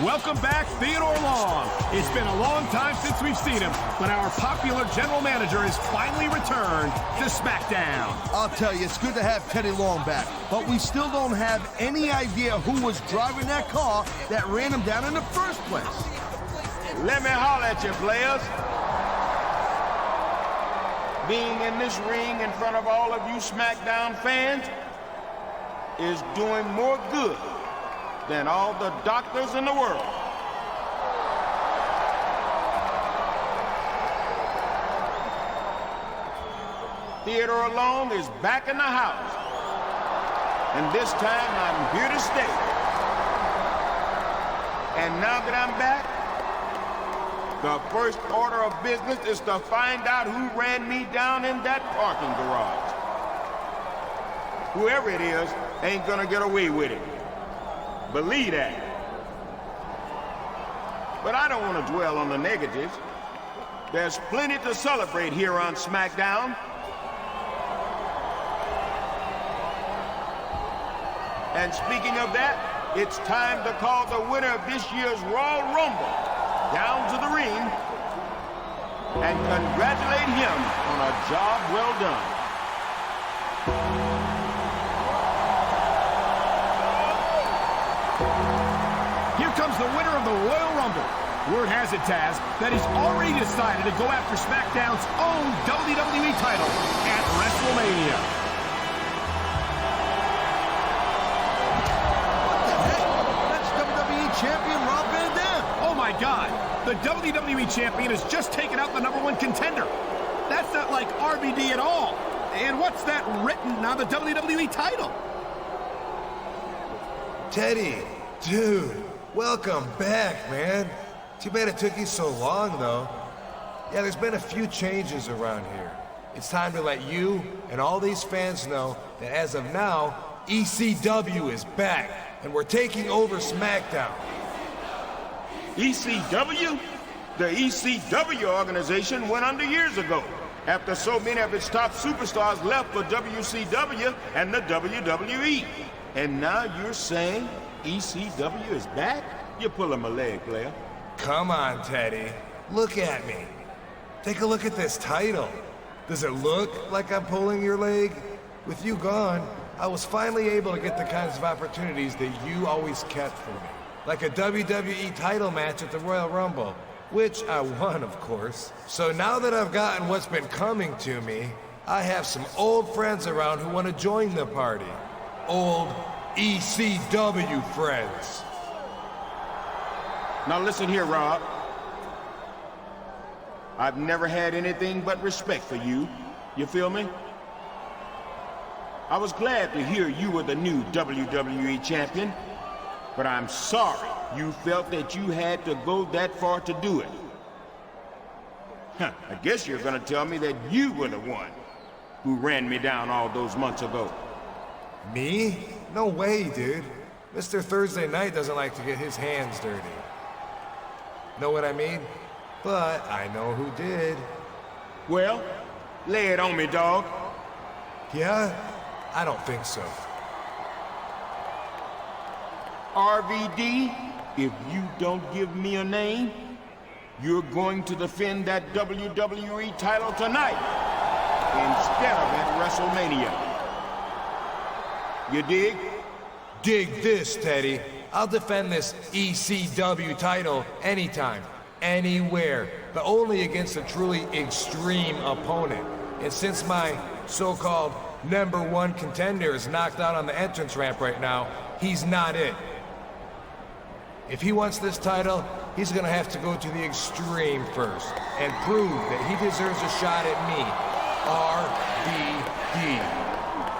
Welcome back, Theodore Long. It's been a long time since we've seen him, but our popular general manager has finally returned to SmackDown. I'll tell you, it's good to have Teddy Long back, but we still don't have any idea who was driving that car that ran him down in the first place. Let me holler at you, players. Being in this ring in front of all of you SmackDown fans is doing more good than all the doctors in the world. Theodore Long is back in the house. And this time I'm here to stay. And now that I'm back, the first order of business is to find out who ran me down in that parking garage. Whoever it is ain't gonna get away with it. Believe that. But I don't want to dwell on the negatives. There's plenty to celebrate here on SmackDown. And speaking of that, it's time to call the winner of this year's Royal Rumble down to the ring and congratulate him on a job well done. Here comes the winner of the Royal Rumble. Word has it, Taz, that he's already decided to go after SmackDown's own WWE title at WrestleMania. What the heck? That's WWE Champion Rob Van Dam. Oh my God, the WWE Champion has just taken out the #1 contender. That's not like RVD at all. And what's that written on the WWE title? Teddy, dude, welcome back, man. Too bad it took you so long, though. Yeah, there's been a few changes around here. It's time to let you and all these fans know that as of now, ECW is back, and we're taking over SmackDown. ECW? The ECW organization went under years ago, after so many of its top superstars left for WCW and the WWE. And now you're saying ECW is back? You're pulling my leg, player. Come on, Teddy. Look at me. Take a look at this title. Does it look like I'm pulling your leg? With you gone, I was finally able to get the kinds of opportunities that you always kept for me. Like a WWE title match at the Royal Rumble, which I won, of course. So now that I've gotten what's been coming to me, I have some old friends around who want to join the party. Old ECW friends. Now listen here, Rob. I've never had anything but respect for you. You feel me? I was glad to hear you were the new WWE champion, but I'm sorry you felt that you had to go that far to do it. I guess you're gonna tell me that you were the one who ran me down all those months ago. Me? No way, dude. Mr. Thursday Night doesn't like to get his hands dirty. Know what I mean? But I know who did. Well, lay it on me, dog. Yeah? I don't think so. RVD, if you don't give me a name, you're going to defend that WWE title tonight instead of at WrestleMania. You dig? Dig this, Teddy. I'll defend this ECW title anytime, anywhere, but only against a truly extreme opponent. And since my so-called #1 contender is knocked out on the entrance ramp right now, he's not it. If he wants this title, he's gonna have to go to the extreme first and prove that he deserves a shot at me, RVD.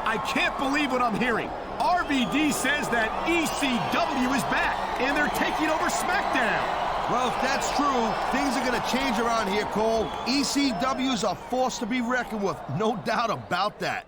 I can't believe what I'm hearing. RVD says that ECW is back, and they're taking over SmackDown. Well, if that's true, things are going to change around here, Cole. ECW's a force to be reckoned with, no doubt about that.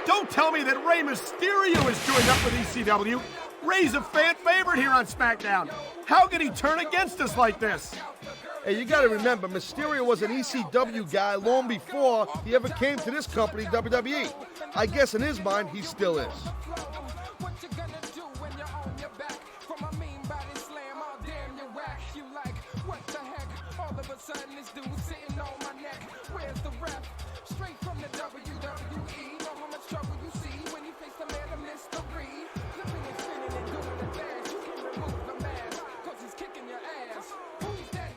Don't tell me that Rey Mysterio has joined up with ECW. Rey's a fan favorite here on SmackDown. How could he turn against us like this? Hey, you gotta remember, Mysterio was an ECW guy long before he ever came to this company, WWE. I guess in his mind, he still is. This dude sitting on my neck. Where's the rep? Straight from the WWE. Know how much trouble you see when you face the man of mystery. Flipping and spinning and doing the dance. You can remove the mask, cause he's kicking your ass. Who's that?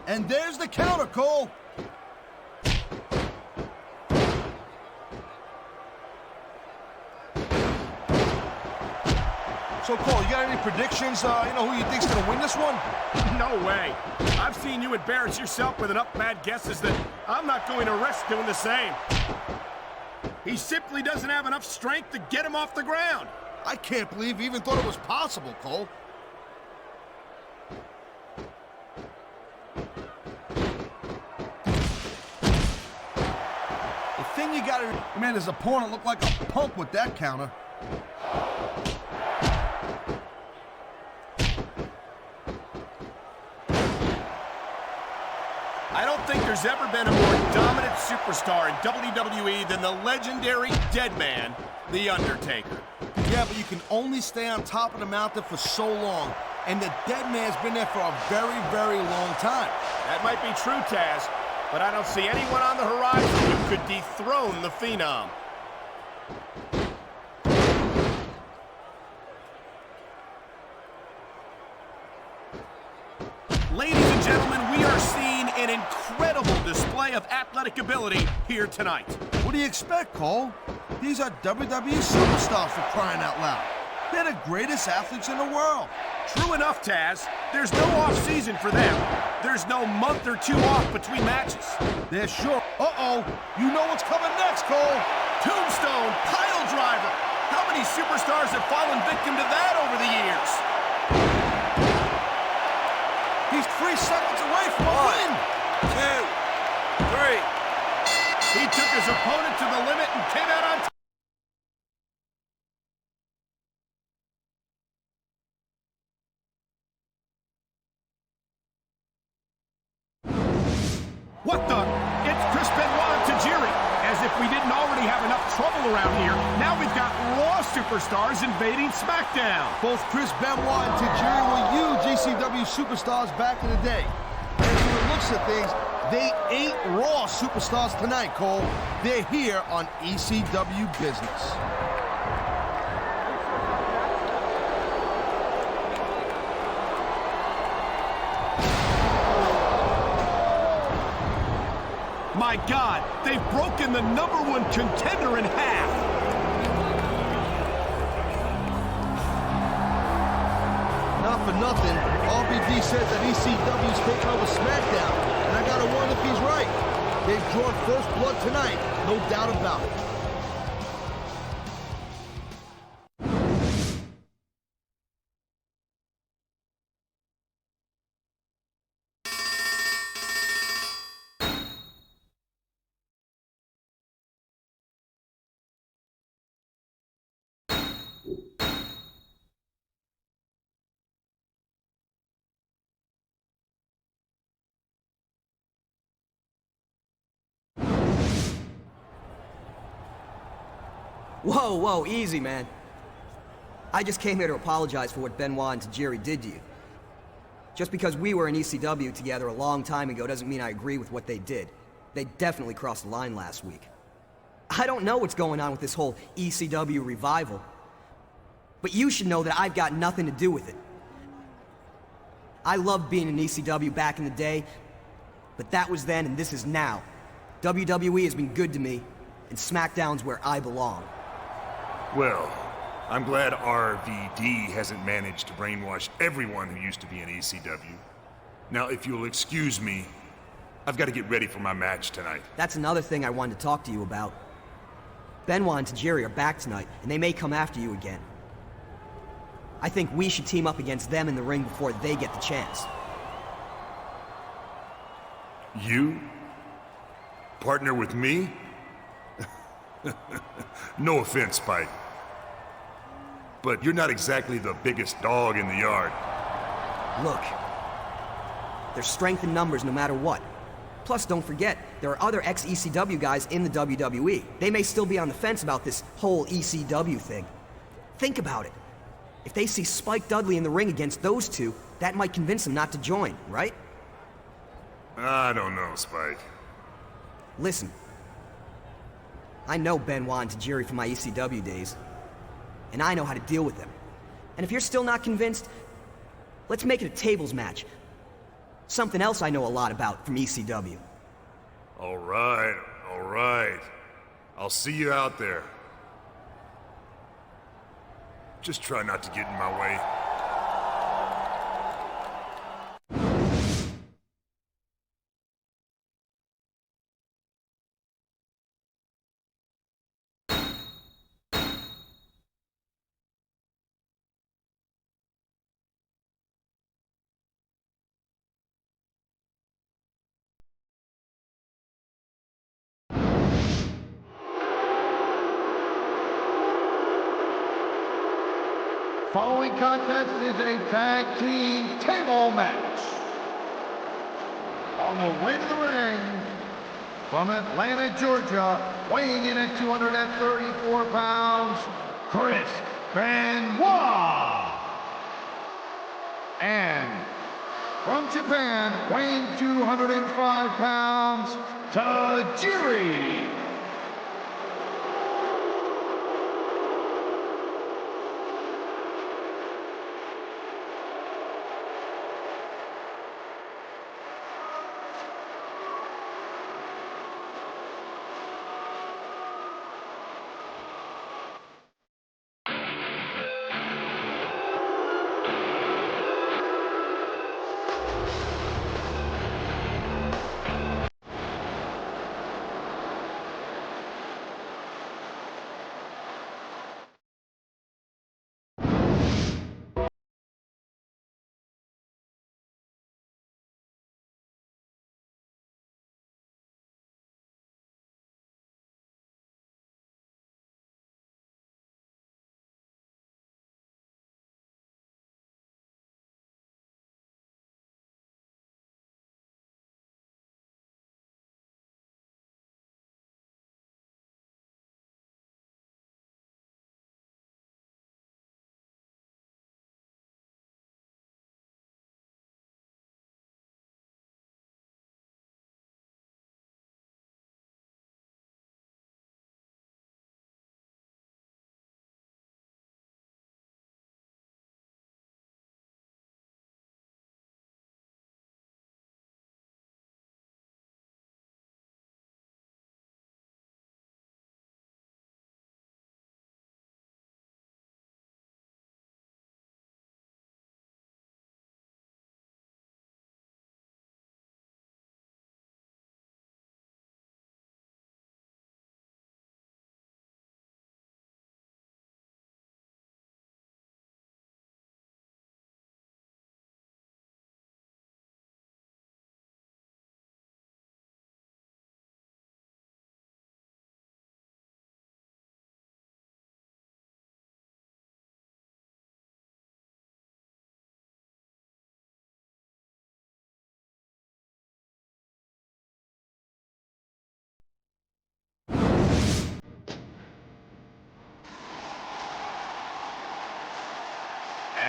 And there's the counter, Cole. So, Cole, you got any predictions? You know who you think's gonna win this one? No way. I've seen you embarrass yourself with enough bad guesses that I'm not going to risk doing the same. He simply doesn't have enough strength to get him off the ground. I can't believe he even thought it was possible, Cole. The thing you gotta man, his opponent looked like a punk with that counter. I don't think there's ever been a more dominant superstar in WWE than the legendary dead man, The Undertaker. Yeah, but you can only stay on top of the mountain for so long, and the dead man's been there for a very, very long time. That might be true, Taz, but I don't see anyone on the horizon who could dethrone the Phenom. Ladies and gentlemen, we are seeing an incredible display of athletic ability here tonight. What do you expect, Cole? These are WWE superstars, for crying out loud. They're the greatest athletes in the world. True enough, Taz. There's no off-season for them. There's no month or two off between matches. They're sure. Uh-oh. You know what's coming next, Cole. Tombstone pile driver. How many superstars have fallen victim to that over the years? He's 3 seconds away from a win. 2, 3. He took his opponent to the limit and came out on top. What the? It's Chris Benoit and Tajiri. As if we didn't already have enough trouble around here, now we've got Raw superstars invading SmackDown. Both Chris Benoit and Tajiri were huge ECW superstars back in the day. And from what it looks face of things, they ain't Raw superstars tonight, Cole. They're here on ECW business. My God, they've broken the #1 contender in half. Not for nothing, RVD says that ECW's taking over SmackDown, and I gotta wonder if he's right. They've drawn first blood tonight, no doubt about it. Whoa, whoa, easy, man. I just came here to apologize for what Benoit and Tajiri did to you. Just because we were in ECW together a long time ago doesn't mean I agree with what they did. They definitely crossed the line last week. I don't know what's going on with this whole ECW revival, but you should know that I've got nothing to do with it. I loved being in ECW back in the day, but that was then and this is now. WWE has been good to me, and SmackDown's where I belong. Well, I'm glad RVD hasn't managed to brainwash everyone who used to be in ECW. Now, if you'll excuse me, I've got to get ready for my match tonight. That's another thing I wanted to talk to you about. Benoit and Tajiri are back tonight, and they may come after you again. I think we should team up against them in the ring before they get the chance. You? Partner with me? No offense, Spike. But you're not exactly the biggest dog in the yard. Look, there's strength in numbers no matter what. Plus, don't forget, there are other ex-ECW guys in the WWE. They may still be on the fence about this whole ECW thing. Think about it. If they see Spike Dudley in the ring against those two, that might convince them not to join, right? I don't know, Spike. Listen, I know Benoit and Tajiri from my ECW days, and I know how to deal with them. And if you're still not convinced, let's make it a tables match. Something else I know a lot about from ECW. All right, all right. I'll see you out there. Just try not to get in my way. Following contest is a tag team table match. On the way to the ring, from Atlanta, Georgia, weighing in at 234 pounds, Chris Benoit. And from Japan, weighing 205 pounds, Tajiri.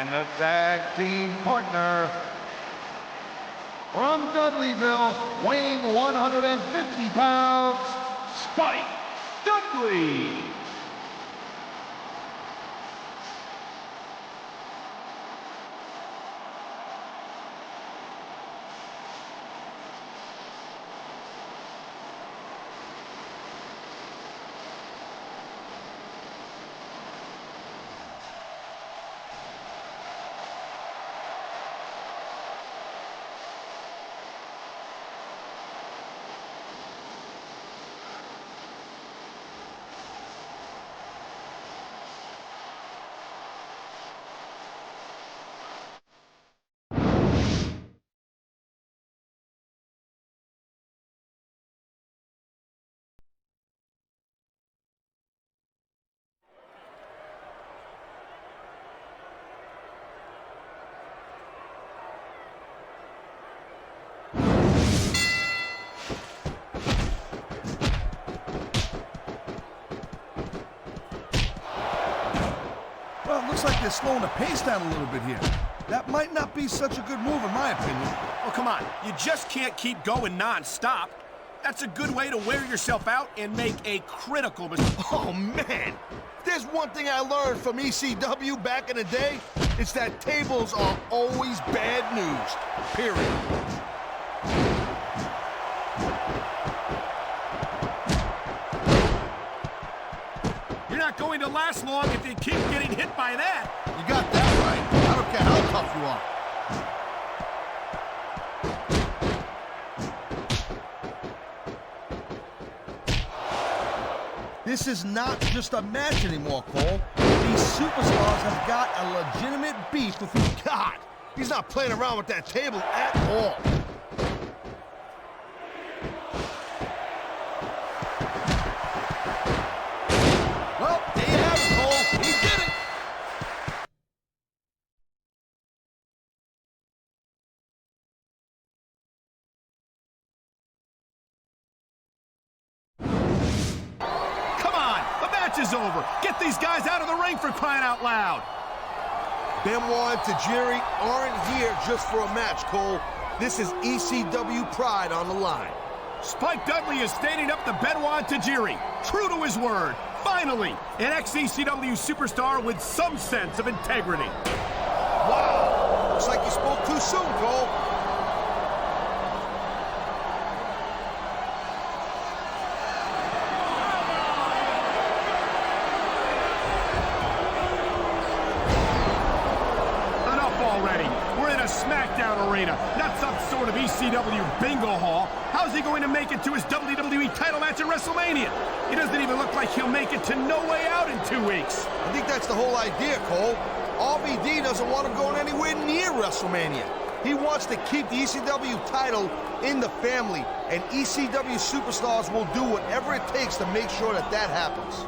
And the tag team partner from Dudleyville, weighing 150 pounds, Spike Dudley. Well, it looks like they're slowing the pace down a little bit here. That might not be such a good move in my opinion. Oh, come on. You just can't keep going non-stop. That's a good way to wear yourself out and make a critical mistake. Oh, man. If there's one thing I learned from ECW back in the day, it's that tables are always bad news. Period. You're not going to last long if you keep getting hit by that. You got that right. I don't care how tough you are. This is not just a match anymore, Cole. These superstars have got a legitimate beef with you. God, he's not playing around with that table at all. Well, there you have it, Cole. He did it. Is over. Get these guys out of the ring for crying out loud. Benoit and Tajiri aren't here just for a match, Cole. This is ECW pride on the line. Spike Dudley is standing up to Benoit and Tajiri. True to his word. Finally, an ex-ECW superstar with some sense of integrity. Wow. Looks like you spoke too soon, Cole. SmackDown arena, not some sort of ECW bingo hall. How's he going to make it to his WWE title match at WrestleMania? It doesn't even look like he'll make it to No Way Out in 2 weeks. I think that's the whole idea, Cole. RVD doesn't want him going anywhere near WrestleMania. He wants to keep the ECW title in the family, and ECW superstars will do whatever it takes to make sure that that happens.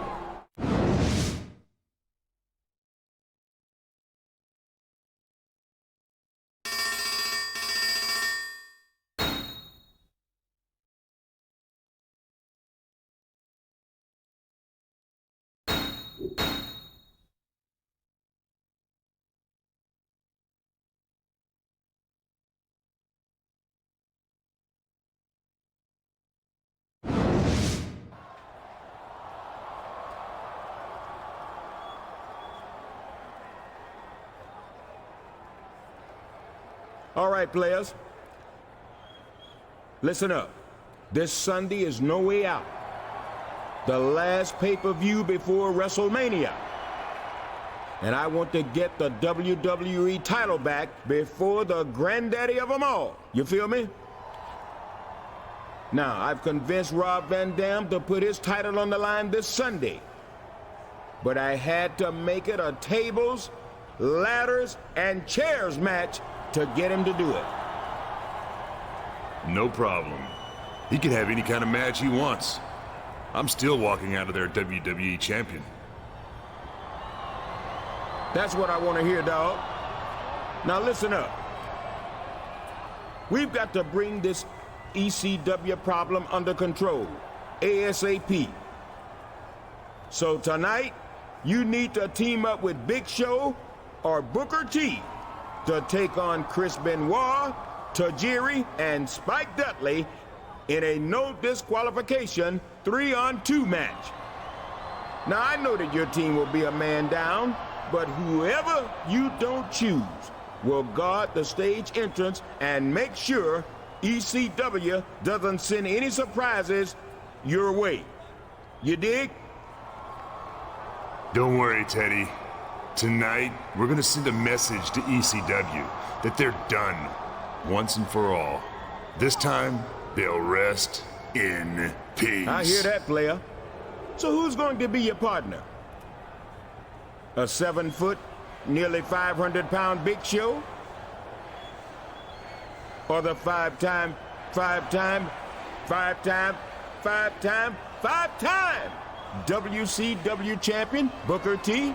All right, players. Listen up. This Sunday is No Way Out. The last pay-per-view before WrestleMania. And I want to get the WWE title back before the granddaddy of them all. You feel me? Now, I've convinced Rob Van Dam to put his title on the line this Sunday. But I had to make it a tables, ladders, and chairs match to get him to do it. No problem. He can have any kind of match he wants. I'm still walking out of there WWE champion. That's what I want to hear, dawg. Now listen up. We've got to bring this ECW problem under control, ASAP. So tonight, you need to team up with Big Show or Booker T to take on Chris Benoit, Tajiri, and Spike Dudley in a no disqualification 3-on-2 match. Now, I know that your team will be a man down, but whoever you don't choose will guard the stage entrance and make sure ECW doesn't send any surprises your way. You dig? Don't worry, Teddy. Tonight, we're gonna send a message to ECW that they're done once and for all. This time, they'll rest in peace. I hear that, player. So who's going to be your partner? A 7-foot, nearly 500-pound Big Show? Or the five-time WCW champion, Booker T?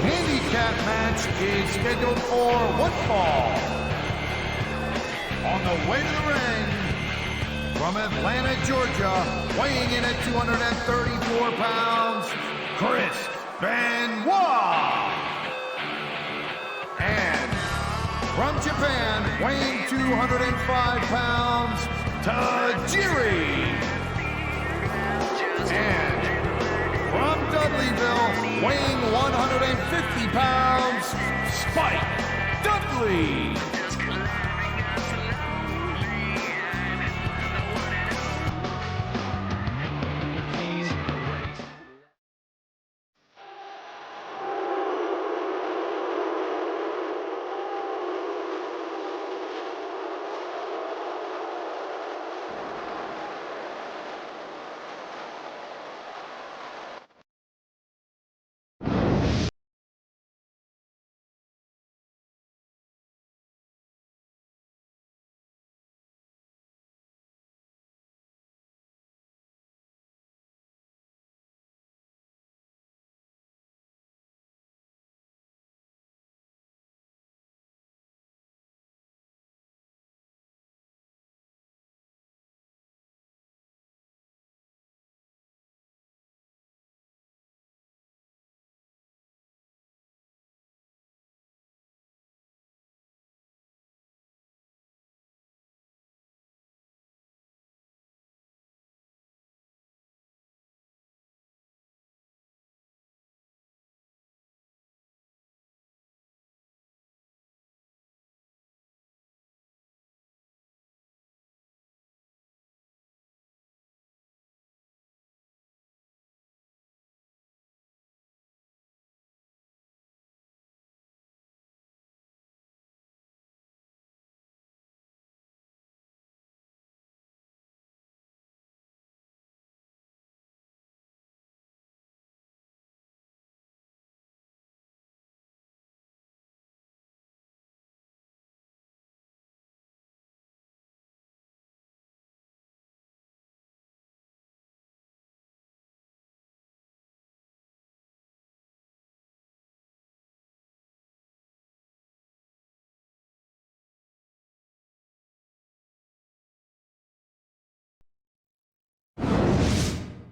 Handicap match is scheduled for one fall. On the way to the ring, from Atlanta, Georgia, weighing in at 234 pounds, Chris Benoit. And from Japan, weighing 205 pounds, Tajiri. And from Dudleyville, weighing 150 pounds, Spike Dudley.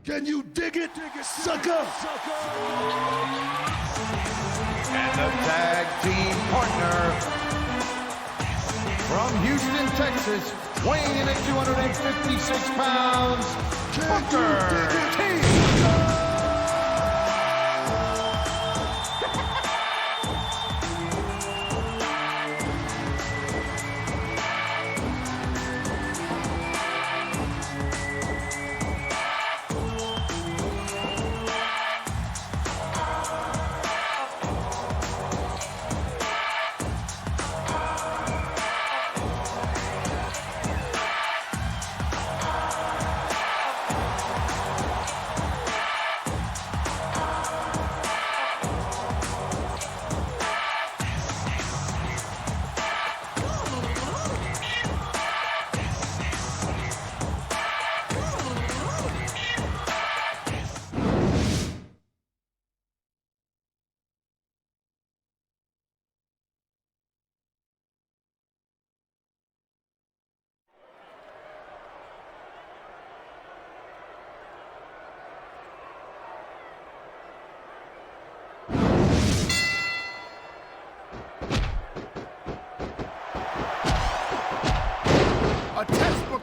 Can you dig it, sucker? And the tag team partner from Houston, Texas, weighing in at 256 pounds, Booker T.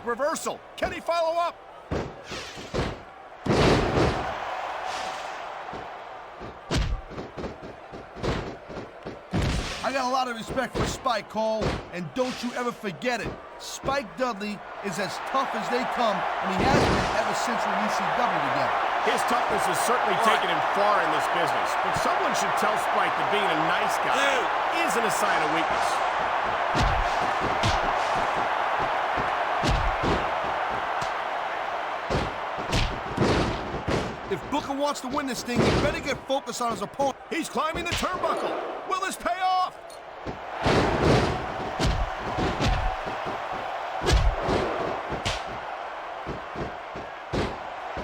reversal. Can he follow up? I got a lot of respect for Spike, Cole, and don't you ever forget it. Spike Dudley is as tough as they come, and he has been ever since we're in ECW together. His toughness has certainly taken him far in this business, but someone should tell Spike that being a nice guy isn't a sign of weakness. If Booker wants to win this thing, he better get focused on his opponent. He's climbing the turnbuckle. Will this pay off?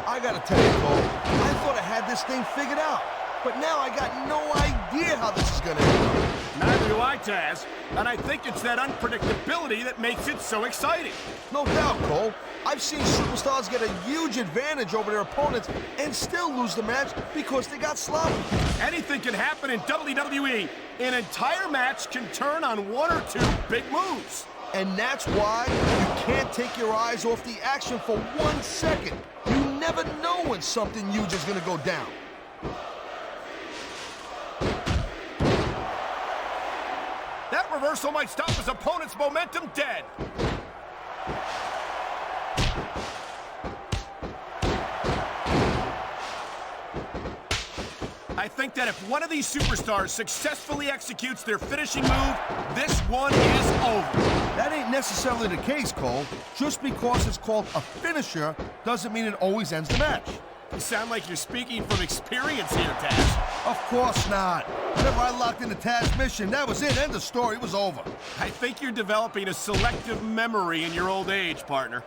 I gotta tell you, Cole, I thought I had this thing figured out, but now I got no idea how this is gonna end. Neither do I, Taz. And I think it's that unpredictability that makes it so exciting. No doubt, Cole. I've seen superstars get a huge advantage over their opponents and still lose the match because they got sloppy. Anything can happen in WWE. An entire match can turn on one or two big moves. And that's why you can't take your eyes off the action for 1 second. You never know when something huge is gonna go down. That reversal might stop his opponent's momentum dead. I think that if one of these superstars successfully executes their finishing move, this one is over. That ain't necessarily the case, Cole. Just because it's called a finisher doesn't mean it always ends the match. You sound like you're speaking from experience here, Taz. Of course not. Whenever I locked into Taz's mission, that was it. End of story. It was over. I think you're developing a selective memory in your old age, partner.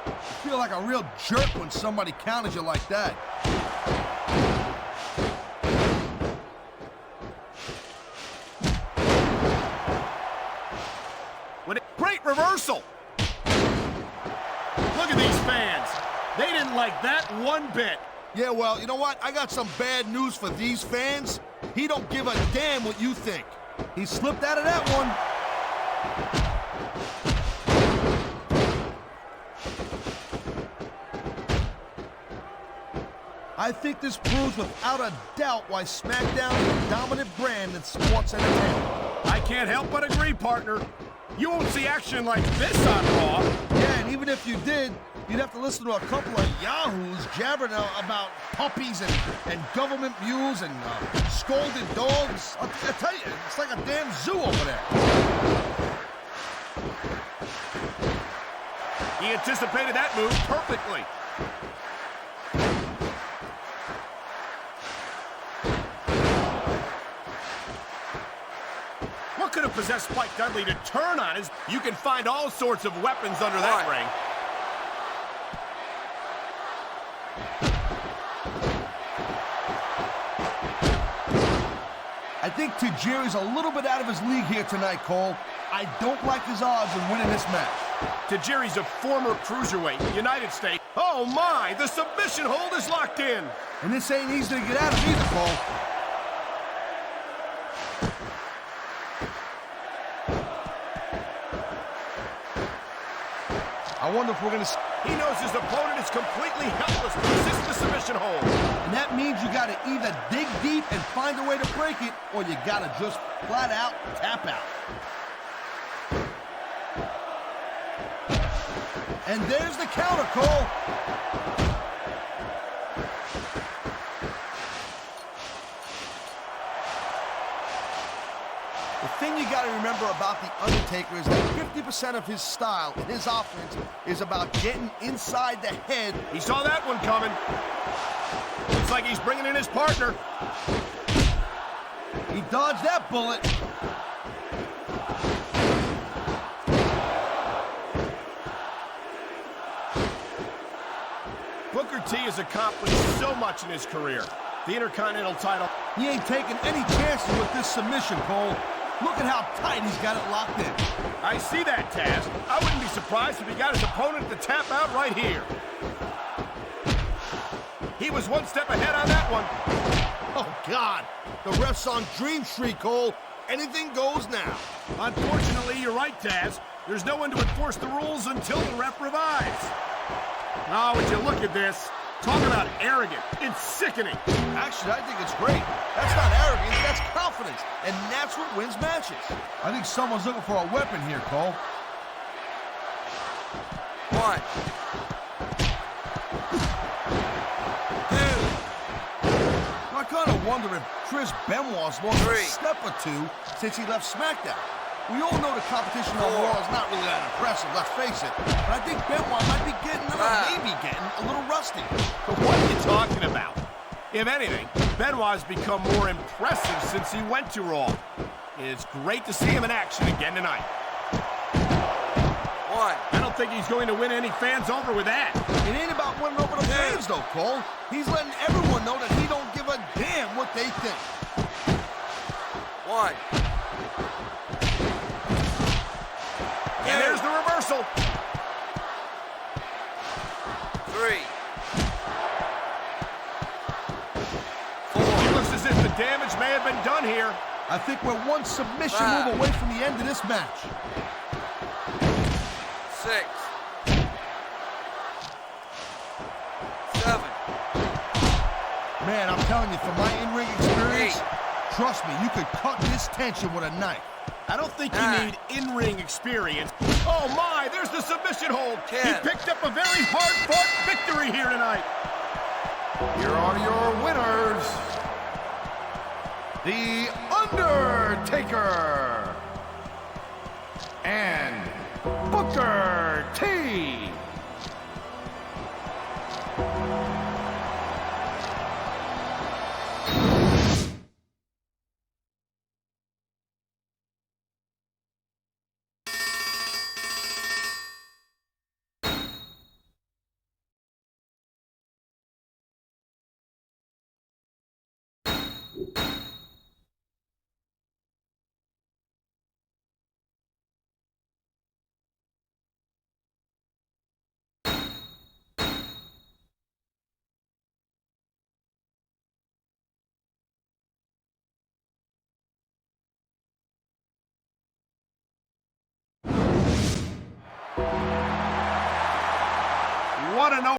I feel like a real jerk when somebody counters you like that. Great reversal! Look at these fans. They didn't like that one bit. Yeah, well, you know what? I got some bad news for these fans. He don't give a damn what you think. He slipped out of that one. I think this proves without a doubt why SmackDown is the dominant brand in sports entertainment. I can't help but agree, partner. You won't see action like this on Raw. Yeah, and even if you did, you'd have to listen to a couple of yahoos jabbering about puppies and government mules and scolded dogs. I tell you, it's like a damn zoo over there. He anticipated that move perfectly. What could have possessed Spike Dudley to turn on his... You can find all sorts of weapons under that ring. I think Tajiri's a little bit out of his league here tonight, Cole. I don't like his odds of winning this match. Tajiri's a former cruiserweight, United States. Oh my, the submission hold is locked in. And this ain't easy to get out of either, Cole. I wonder if we're gonna... He knows his opponent is completely helpless to resist the submission hold. And that means you gotta either dig deep and find a way to break it, or you gotta just flat out tap out. And there's the counter, Cole. The thing you gotta remember about The Undertaker is that 50% of his style and his offense is about getting inside the head. He saw that one coming. Looks like he's bringing in his partner. He dodged that bullet. Booker T has accomplished so much in his career. The Intercontinental title. He ain't taking any chances with this submission, Cole. Look at how tight he's got it locked in. I see that, Taz. I wouldn't be surprised if he got his opponent to tap out right here. He was one step ahead on that one. Oh, God. The ref's on Dream Street, Cole. Anything goes now. Unfortunately, you're right, Taz. There's no one to enforce the rules until the ref revives. Oh, would you look at this? Talk about arrogant. It's sickening. Actually, I think it's great. That's not arrogance, that's confidence. And that's what wins matches. I think someone's looking for a weapon here, Cole. 1, 2. I kind of wonder if Chris Benoit's lost a 3. step or two since he left SmackDown. We all know the competition on Raw is not really that impressive, let's face it. But I think Benoit might be getting, maybe getting, a little rusty. But what are you talking about? If anything, Benoit's become more impressive since he went to Raw. It's great to see him in action again tonight. 1. I don't think he's going to win any fans over with that. It ain't about winning over the fans, though, Cole. He's letting everyone know that he don't give a damn what they think. 1. And there's the reversal. 3. It looks as if the damage may have been done here. I think we're one submission 5. move away from the end of this match. 6. 7. Man, I'm telling you, from my in-ring experience, 8. trust me, you could cut this tension with a knife. I don't think you 9. need in-ring experience. Oh my, there's the submission hold. 10. He picked up a very hard-fought victory here tonight. Here are your winners, The Undertaker and Booker T. What an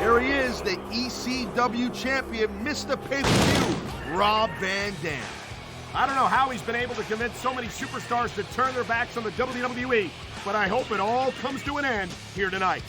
Here he is, the ECW champion, Mr. Pay-Per-View, Rob Van Dam. I don't know how he's been able to convince so many superstars to turn their backs on the WWE, but I hope it all comes to an end here tonight.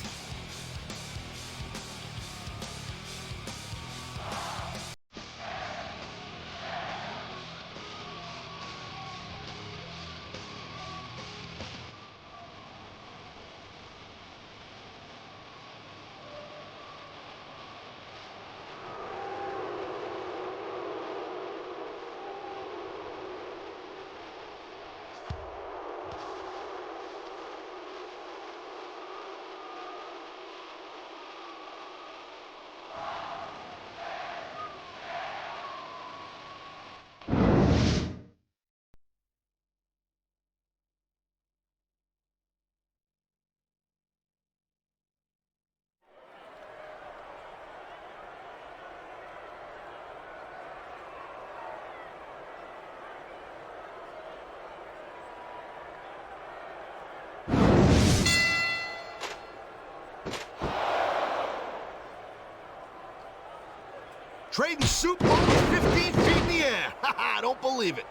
Trading soup bones 15 feet in the air. Haha, don't believe it.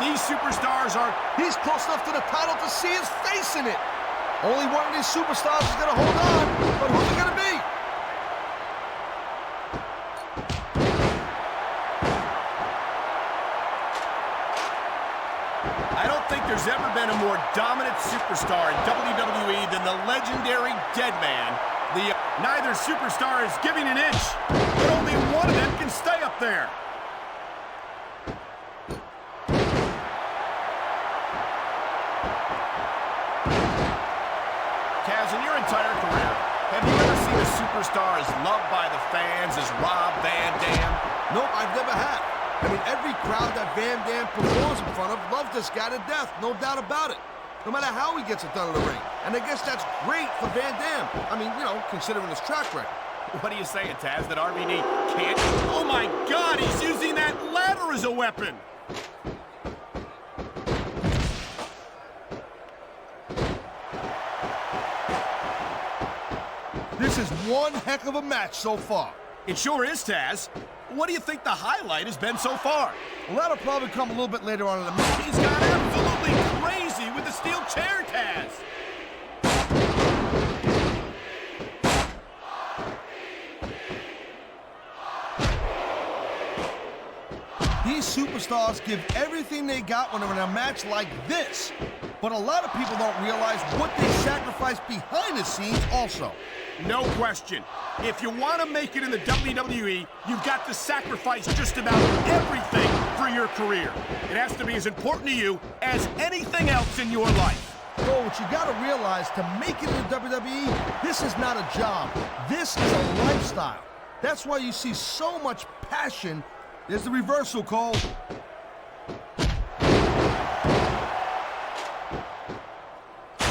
These superstars are... He's close enough to the title to see his face in it. Only one of these superstars is going to hold on, but who's it going to be? I don't think there's ever been a more dominant superstar in WWE than the legendary Deadman. Neither superstar is giving an inch, but only one of them can stay up there. Taz, in your entire career, have you ever seen a superstar as loved by the fans as Rob Van Dam? Nope, I've never had. I mean, every crowd that Van Dam performs in front of loves this guy to death, no doubt about it. No matter how he gets it done in the ring. And I guess that's great for Van Dam. I mean, you know, considering his track record. What are you saying, Taz, that RVD can't? Oh my God, he's using that ladder as a weapon! This is one heck of a match so far. It sure is, Taz. What do you think the highlight has been so far? Well, that'll probably come a little bit later on in the match. He's got absolutely crazy with the steel chair, Taz. These superstars give everything they got when they're in a match like this. But a lot of people don't realize what they sacrifice behind the scenes also. No question. If you want to make it in the WWE, you've got to sacrifice just about everything for your career. It has to be as important to you as anything else in your life. Well, what you got to realize, to make it in the WWE, this is not a job. This is a lifestyle. That's why you see so much passion. There's the reversal, Cole.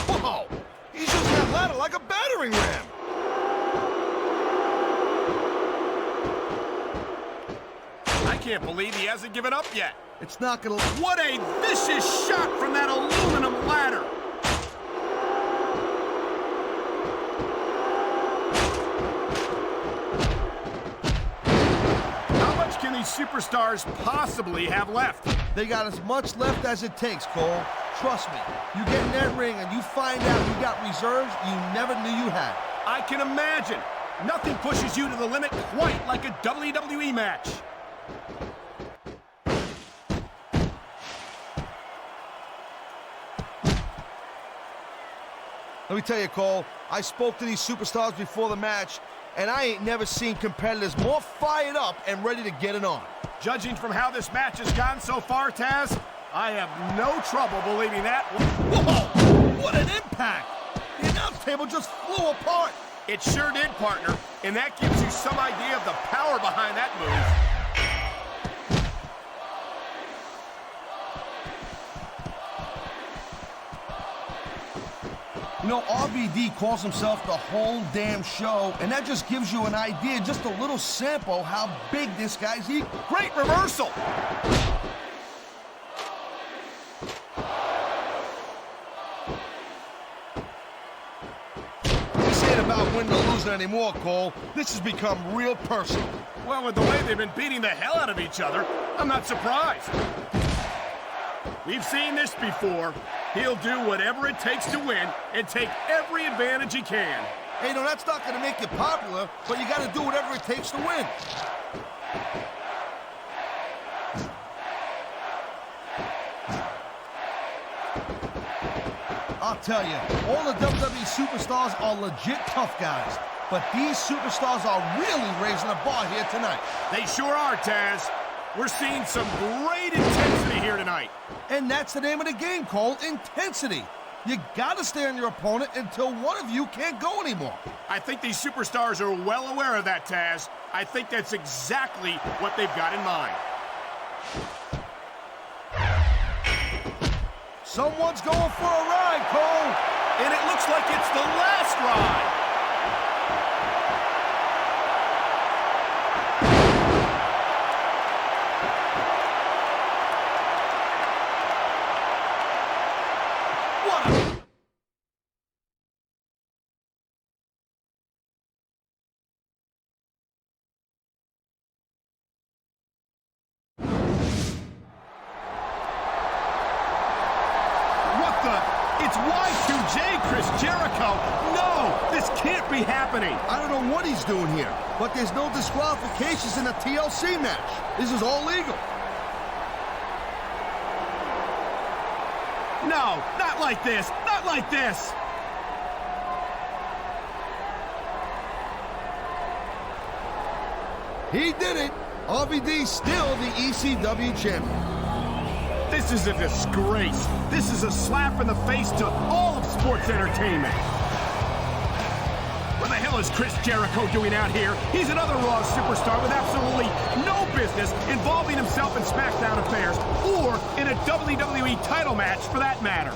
Whoa! He's using that ladder like a battering ram. I can't believe he hasn't given up yet. It's not gonna... What a vicious shot from that aluminum ladder! How much can these superstars possibly have left? They got as much left as it takes, Cole. Trust me. You get in that ring and you find out you got reserves you never knew you had. I can imagine. Nothing pushes you to the limit quite like a WWE match. Let me tell you, Cole, I spoke to these superstars before the match, and I ain't never seen competitors more fired up and ready to get it on. Judging from how this match has gone so far, Taz, I have no trouble believing that. Whoa! What an impact! The announce table just flew apart. It sure did, partner, and that gives you some idea of the power behind that move. You know, RVD calls himself the whole damn show, and that just gives you an idea, just a little sample, how big this guy's eating. Great reversal! This ain't about winning or losing anymore, Cole. This has become real personal. Well, with the way they've been beating the hell out of each other, I'm not surprised. We've seen this before. He'll do whatever it takes to win and take every advantage he can. Hey, no, that's not going to make you popular, but you got to do whatever it takes to win. I'll tell you, all the WWE superstars are legit tough guys, but these superstars are really raising the bar here tonight. They sure are, Taz. We're seeing some great intensity here tonight. And that's the name of the game, Cole, intensity. You gotta stay on your opponent until one of you can't go anymore. I think these superstars are well aware of that, Taz. I think that's exactly what they've got in mind. Someone's going for a ride, Cole. And it looks like it's the last ride. Jericho! No! This can't be happening! I don't know what he's doing here, but there's no disqualifications in a TLC match. This is all legal. No, not like this! Not like this! He did it. RVD's still the ECW champion. This is a disgrace. This is a slap in the face to all of sports entertainment. What the hell is Chris Jericho doing out here? He's another Raw superstar with absolutely no business involving himself in SmackDown affairs or in a WWE title match for that matter.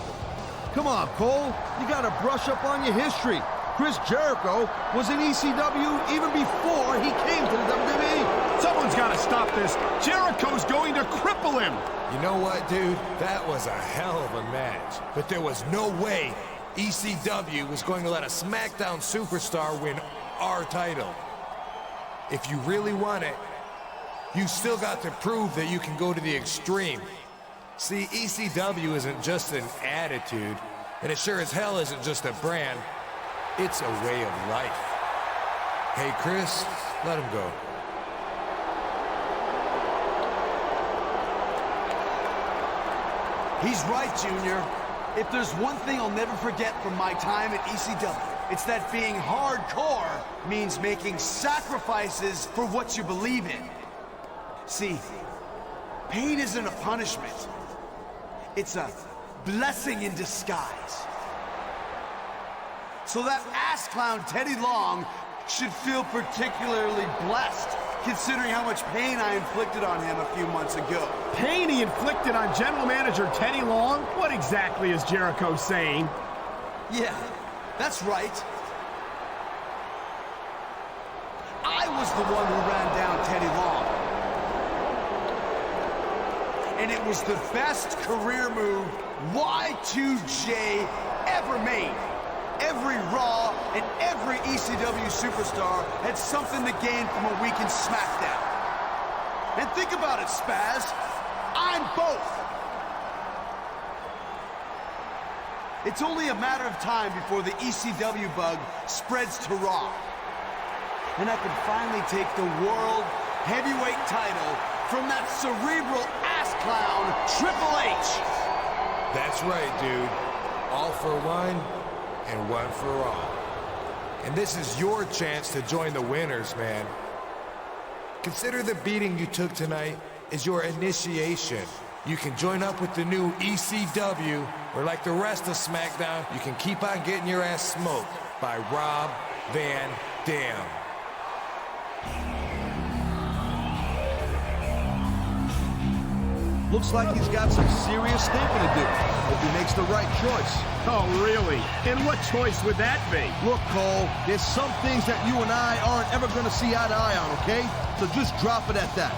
Come on, Cole. You gotta brush up on your history. Chris Jericho was in ECW even before he came to the WWE. Someone's got to stop this. Jericho's going to cripple him. You know what, dude? That was a hell of a match. But there was no way ECW was going to let a SmackDown superstar win our title. If you really want it, you still got to prove that you can go to the extreme. See, ECW isn't just an attitude, and it sure as hell isn't just a brand. It's a way of life. Hey, Chris, let him go. He's right, Junior. If there's one thing I'll never forget from my time at ECW, it's that being hardcore means making sacrifices for what you believe in. See, pain isn't a punishment. It's a blessing in disguise. So that ass clown Teddy Long should feel particularly blessed, considering how much pain I inflicted on him a few months ago. Pain he inflicted on General Manager Teddy Long? What exactly is Jericho saying? Yeah, that's right. I was the one who ran down Teddy Long. And it was the best career move Y2J ever made. Every Raw and every ECW superstar had something to gain from a week in SmackDown. And think about it, Spaz. I'm both. It's only a matter of time before the ECW bug spreads to Raw. And I can finally take the World Heavyweight title from that cerebral ass clown, Triple H. That's right, dude. All for one, and one for all. And this is your chance to join the winners, man. Consider the beating you took tonight as your initiation. You can join up with the new ECW, or like the rest of SmackDown, you can keep on getting your ass smoked by Rob Van Dam. Looks like he's got some serious thinking to do. Hope he makes the right choice. Oh, really? And what choice would that be? Look, Cole, there's some things that you and I aren't ever going to see eye to eye on, okay? So just drop it at that.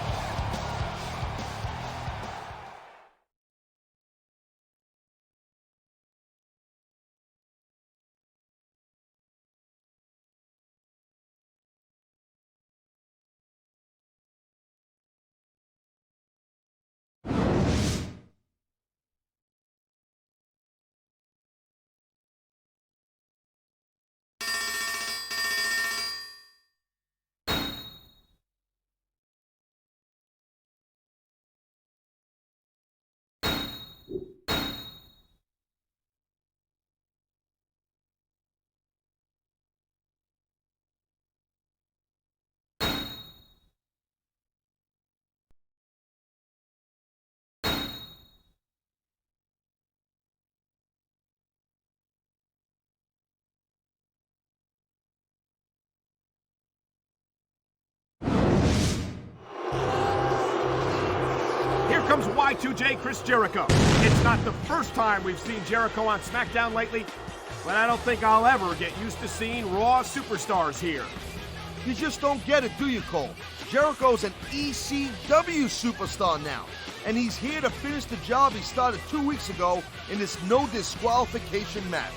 Comes Y2J Chris Jericho. It's not the first time we've seen Jericho on SmackDown lately, but I don't think I'll ever get used to seeing Raw superstars here. You just don't get it, do you, Cole? Jericho's an ECW superstar now, and he's here to finish the job he started 2 weeks ago in this no disqualification match.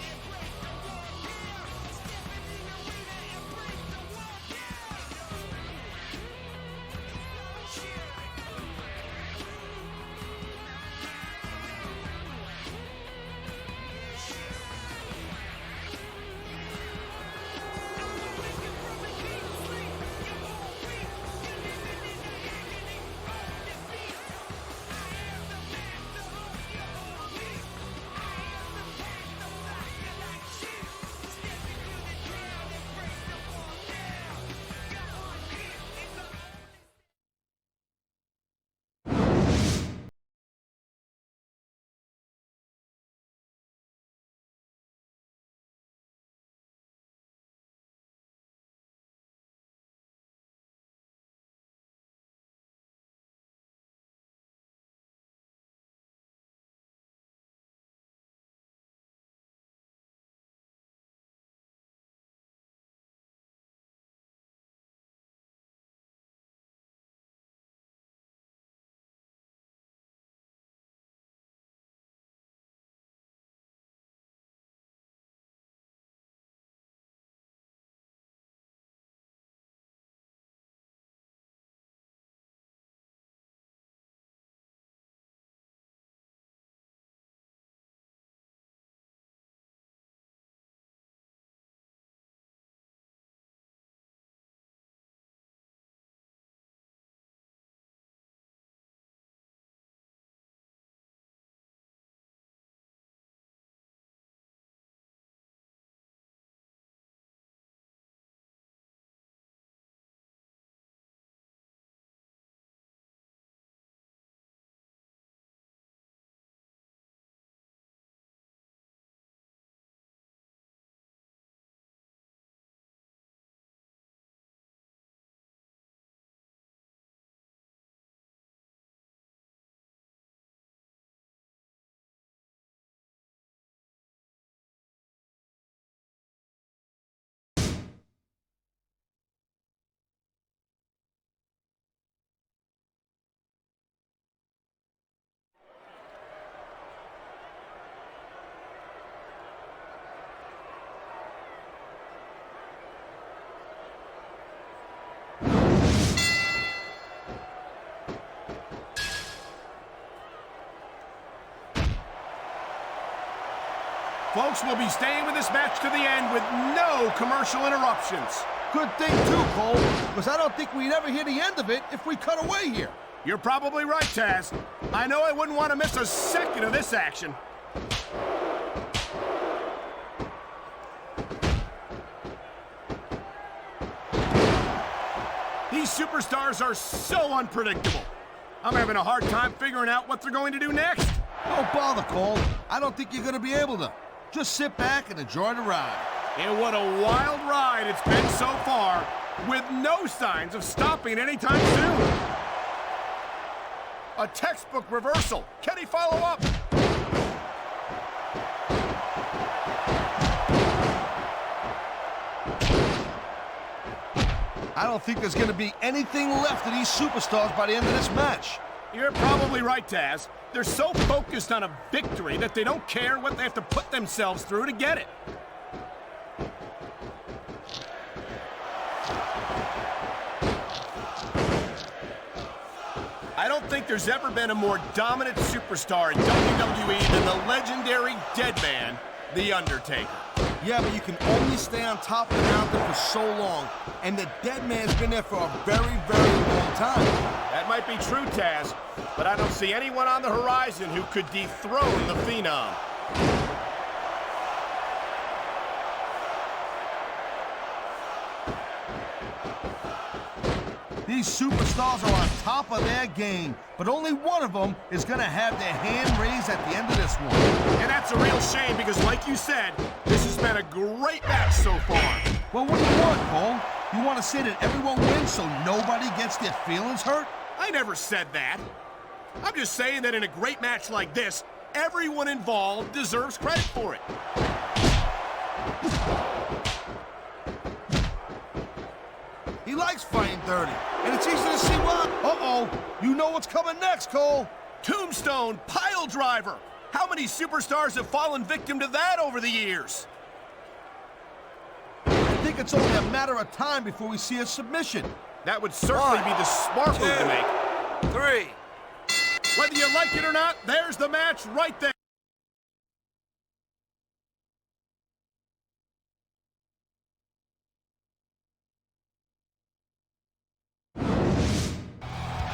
Folks, we'll be staying with this match to the end with no commercial interruptions. Good thing, too, Cole, because I don't think we'd ever hear the end of it if we cut away here. You're probably right, Taz. I know I wouldn't want to miss a second of this action. These superstars are so unpredictable. I'm having a hard time figuring out what they're going to do next. Don't bother, Cole. I don't think you're going to be able to. Just sit back and enjoy the ride. And what a wild ride it's been so far, with no signs of stopping anytime soon. A textbook reversal. Can he follow up? I don't think there's going to be anything left of these superstars by the end of this match. You're probably right, Taz. They're so focused on a victory that they don't care what they have to put themselves through to get it. I don't think there's ever been a more dominant superstar in WWE than the legendary dead man, The Undertaker. Yeah, but you can only stay on top of the mountain for so long, and the dead man's been there for a very, very long time. That might be true, Taz, but I don't see anyone on the horizon who could dethrone the Phenom. These superstars are on top of their game, but only one of them is going to have their hand raised at the end of this one. And that's a real shame because, like you said, this has been a great match so far. Well, what do you want, Cole? You want to say that everyone wins so nobody gets their feelings hurt? I never said that. I'm just saying that in a great match like this, everyone involved deserves credit for it. He likes fighting dirty, and it's easy to see why. Uh-oh, you know what's coming next, Cole. Tombstone pile driver. How many superstars have fallen victim to that over the years? I think it's only a matter of time before we see a submission. That would certainly be the smart move to make. 3. Whether you like it or not, there's the match right there.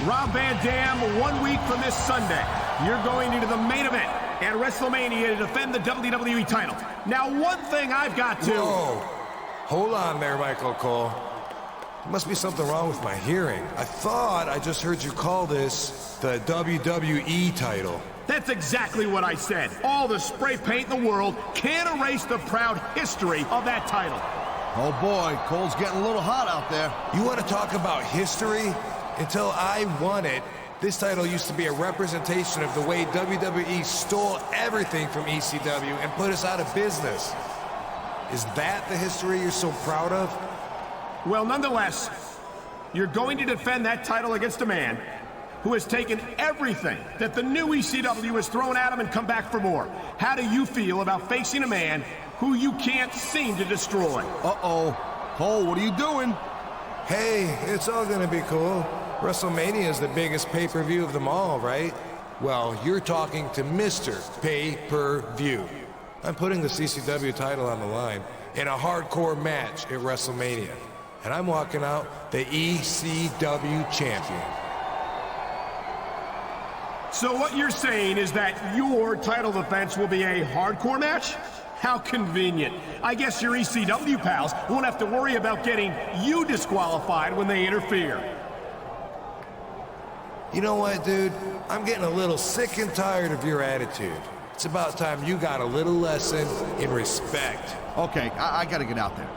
Rob Van Dam, 1 week from this Sunday, you're going into the main event at WrestleMania to defend the WWE title. Now, one thing I've got to... Whoa. Hold on there, Michael Cole. There must be something wrong with my hearing. I thought I just heard you call this the WWE title. That's exactly what I said. All the spray paint in the world can't erase the proud history of that title. Oh boy, Cole's getting a little hot out there. You want to talk about history? Until I won it, this title used to be a representation of the way WWE stole everything from ECW and put us out of business. Is that the history you're so proud of? Well, nonetheless, you're going to defend that title against a man who has taken everything that the new ECW has thrown at him and come back for more. How do you feel about facing a man who you can't seem to destroy? Uh-oh. Cole, what are you doing? Hey, it's all gonna be cool. WrestleMania is the biggest pay-per-view of them all, right? Well, you're talking to Mr. Pay-Per-View. I'm putting the CCW title on the line in a hardcore match at WrestleMania. And I'm walking out the ECW champion. So what you're saying is that your title defense will be a hardcore match? How convenient. I guess your ECW pals won't have to worry about getting you disqualified when they interfere. You know what, dude? I'm getting a little sick and tired of your attitude. It's about time you got a little lesson in respect. Okay, I gotta get out there.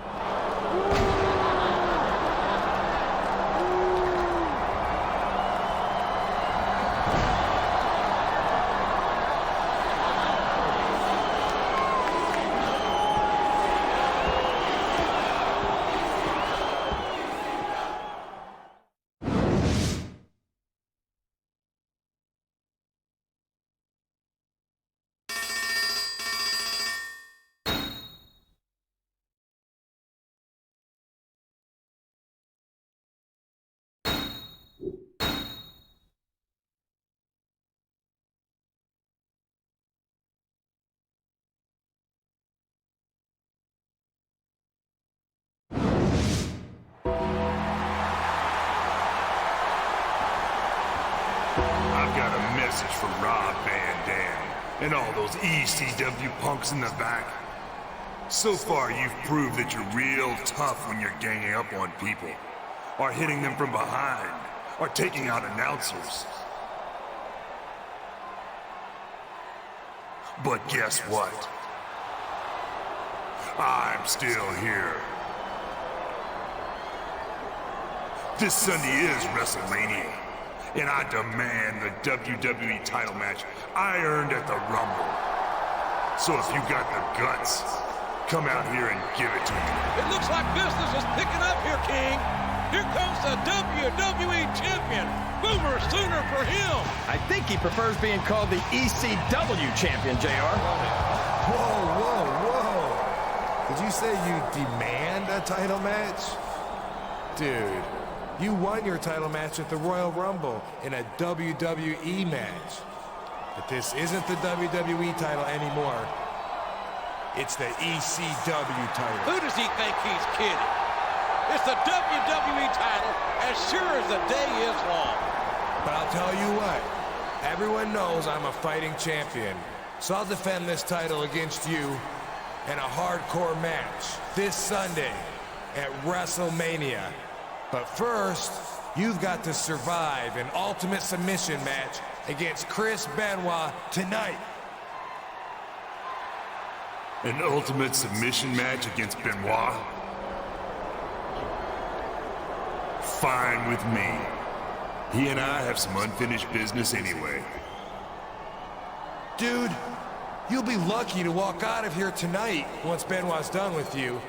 I've got a message for Rob Van Dam and all those ECW punks in the back. So far, you've proved that you're real tough when you're ganging up on people, or hitting them from behind, or taking out announcers. But guess what? I'm still here. This Sunday is WrestleMania, and I demand the WWE title match I earned at the Rumble. So if you got the guts, come out here and give it to me. It looks like business is picking up here, King. Here comes the WWE Champion. Boomer Sooner for him. I think he prefers being called the ECW Champion, JR. Whoa, whoa, whoa. Did you say you demand a title match? Dude, you won your title match at the Royal Rumble in a WWE match. But this isn't the WWE title anymore. It's the ECW title. Who does he think he's kidding? It's the WWE title as sure as the day is long. But I'll tell you what, everyone knows I'm a fighting champion. So I'll defend this title against you in a hardcore match this Sunday at WrestleMania. But first, you've got to survive an ultimate submission match against Chris Benoit tonight. An ultimate submission match against Benoit? Fine with me. He and I have some unfinished business anyway. Dude, you'll be lucky to walk out of here tonight once Benoit's done with you.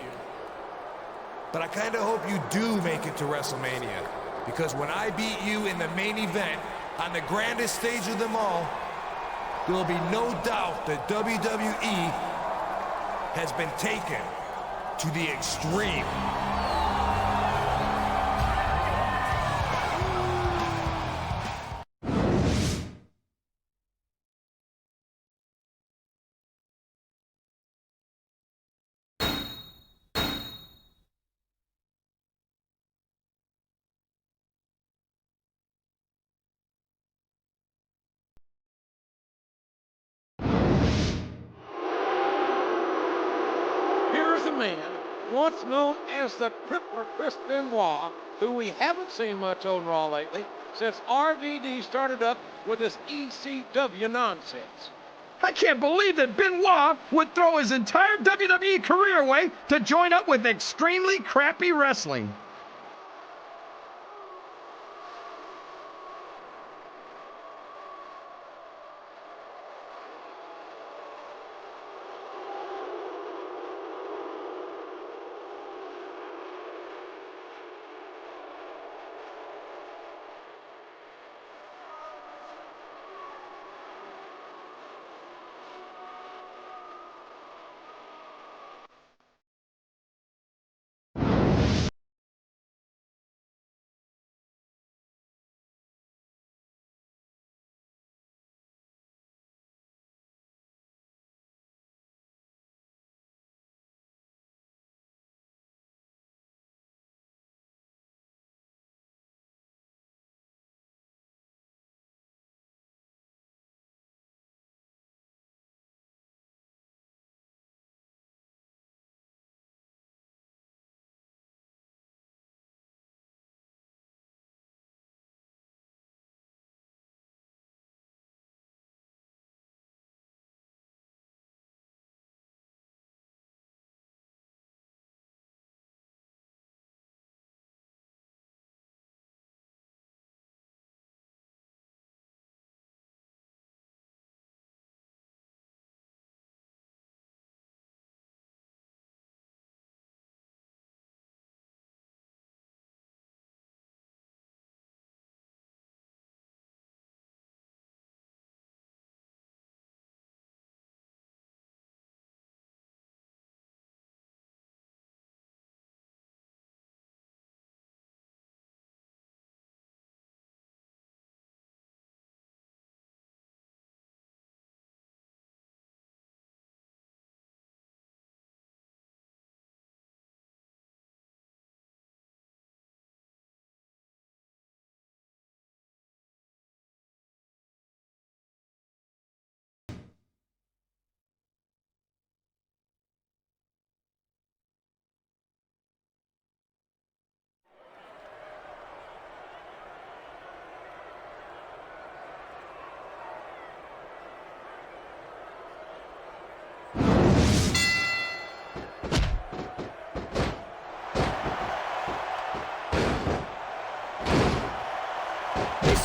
But I kind of hope you do make it to WrestleMania, because when I beat you in the main event on the grandest stage of them all, there will be no doubt that WWE has been taken to the extreme. Here's a man, once known as the Crippler Chris Benoit, who we haven't seen much on Raw lately, since RVD started up with this ECW nonsense. I can't believe that Benoit would throw his entire WWE career away to join up with extremely crappy wrestling.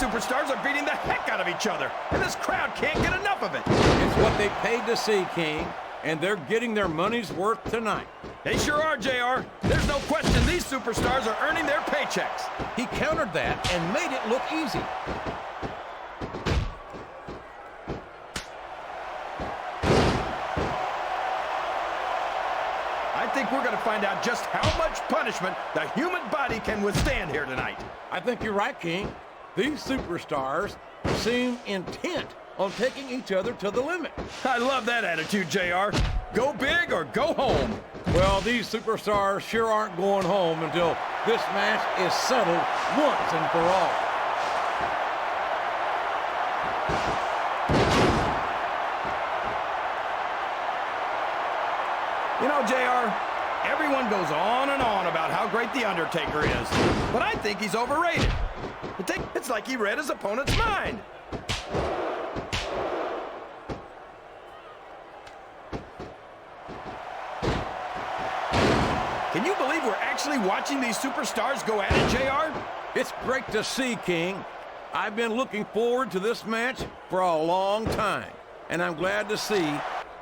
superstars are beating the heck out of each other, and this crowd can't get enough of it. It's what they paid to see, King, and they're getting their money's worth tonight. They sure are, JR. There's no question these superstars are earning their paychecks. He countered that and made it look easy. I think we're going to find out just how much punishment the human body can withstand here tonight. I think you're right, King. These superstars seem intent on taking each other to the limit. I love that attitude, JR. Go big or go home. Well, these superstars sure aren't going home until this match is settled once and for all. You know, JR, everyone goes on and on about how great the Undertaker is, but I think he's overrated. It's like he read his opponent's mind. Can you believe we're actually watching these superstars go at it, JR? It's great to see, King. I've been looking forward to this match for a long time, and I'm glad to see...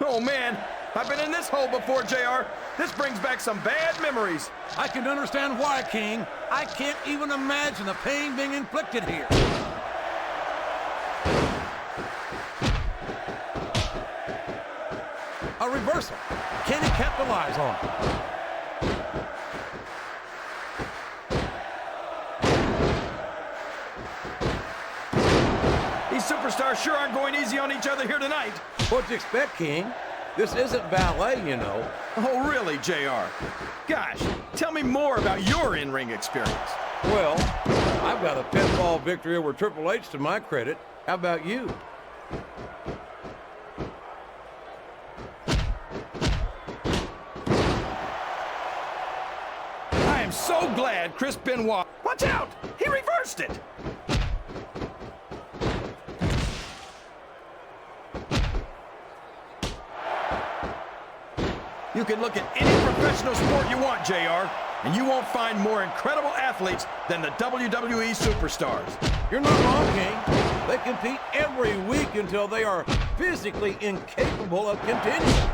Oh, man, I've been in this hole before, JR. This brings back some bad memories. I can understand why, King. I can't even imagine the pain being inflicted here. A reversal. Can he capitalize on it? These superstars sure aren't going easy on each other here tonight. What'd you expect, King? This isn't ballet, you know. Oh, really, JR? Gosh, tell me more about your in-ring experience. Well, I've got a pinfall victory over Triple H to my credit. How about you? I am so glad Chris Benoit... Watch out! He reversed it! You can look at any professional sport you want, JR, and you won't find more incredible athletes than the WWE superstars. You're not wrong, King. They compete every week until they are physically incapable of continuing.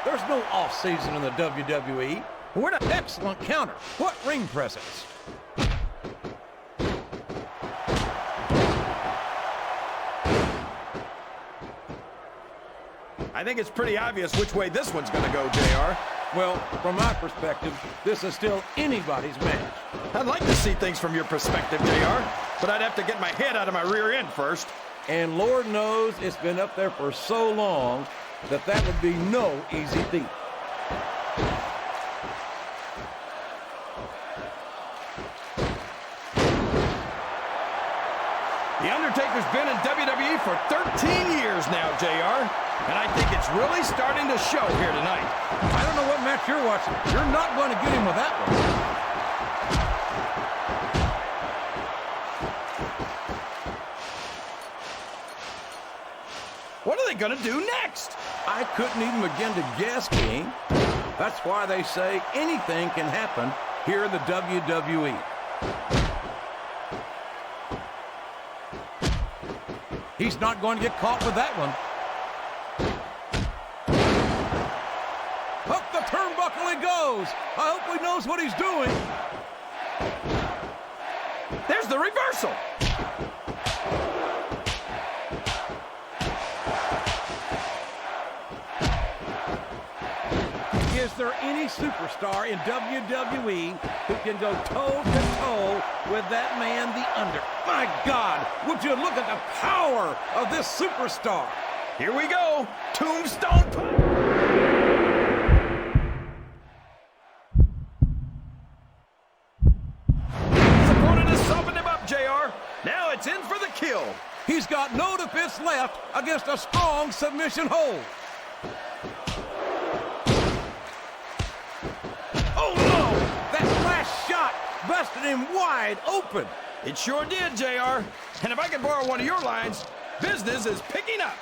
There's no off-season in the WWE. What an excellent counter. What ring presence. I think it's pretty obvious which way this one's going to go, JR. Well, from my perspective, this is still anybody's match. I'd like to see things from your perspective, JR, but I'd have to get my head out of my rear end first. And Lord knows it's been up there for so long that that would be no easy feat. The Undertaker's been in WWE for 13 years now, JR, and I think it's really starting to show here tonight. I don't know what match you're watching. You're not going to get him with that one. What are they going to do next? I couldn't even begin to guess, King. That's why they say anything can happen here in the WWE. He's not going to get caught with that one. Up the turnbuckle he goes. I hope he knows what he's doing. There's the reversal. Is there any superstar in WWE who can go toe-to-toe with that man, the Under? My God, would you look at the power of this superstar? Here we go. Tombstone punch. His opponent has softened him up, JR. Now it's in for the kill. He's got no defense left against a strong submission hold. Oh, no! That last shot busted him wide open. It sure did, JR. And if I can borrow one of your lines, business is picking up.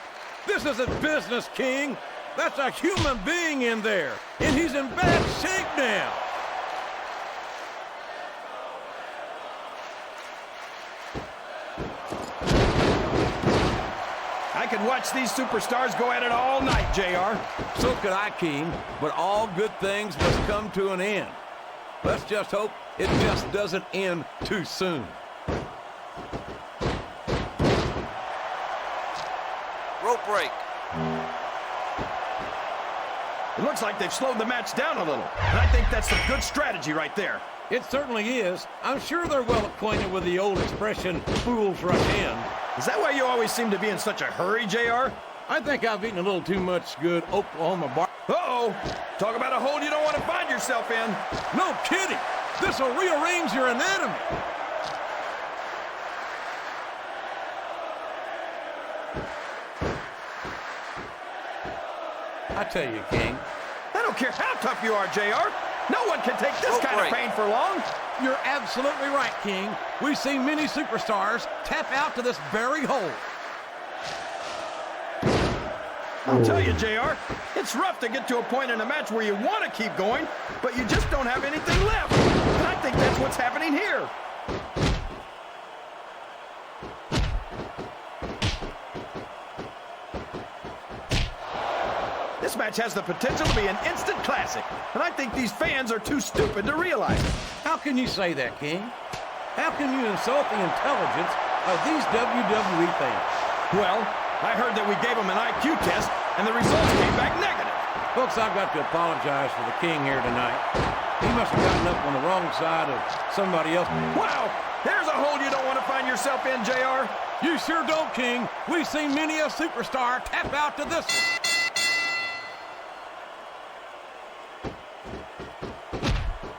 This isn't business, King. That's a human being in there, and he's in bad shape now. I could watch these superstars go at it all night, JR. So could I, King, but all good things must come to an end. Let's just hope it just doesn't end too soon. Rope break. It looks like they've slowed the match down a little, and I think that's some good strategy right there. It certainly is. I'm sure they're well acquainted with the old expression, fools rush in. Is that why you always seem to be in such a hurry, JR? I think I've eaten a little too much good Oklahoma bar. Uh-oh. Talk about a hole you don't want to find yourself in. No kidding. This will rearrange your anatomy. I tell you, King. I don't care how tough you are, JR. No one can take this kind of pain for long. You're absolutely right, King. We've seen many superstars tap out to this very hole. I'll tell you, JR, it's rough to get to a point in a match where you want to keep going, but you just don't have anything left. And I think that's what's happening here. This match has the potential to be an instant classic, and I think these fans are too stupid to realize it. How can you say that, King? How can you insult the intelligence of these WWE fans? Well, I heard that we gave them an IQ test, and the results came back negative. Folks, I've got to apologize for the King here tonight. He must have gotten up on the wrong side of somebody else. Wow! There's a hole you don't want to find yourself in, JR. You sure don't, King. We've seen many a superstar tap out to this one.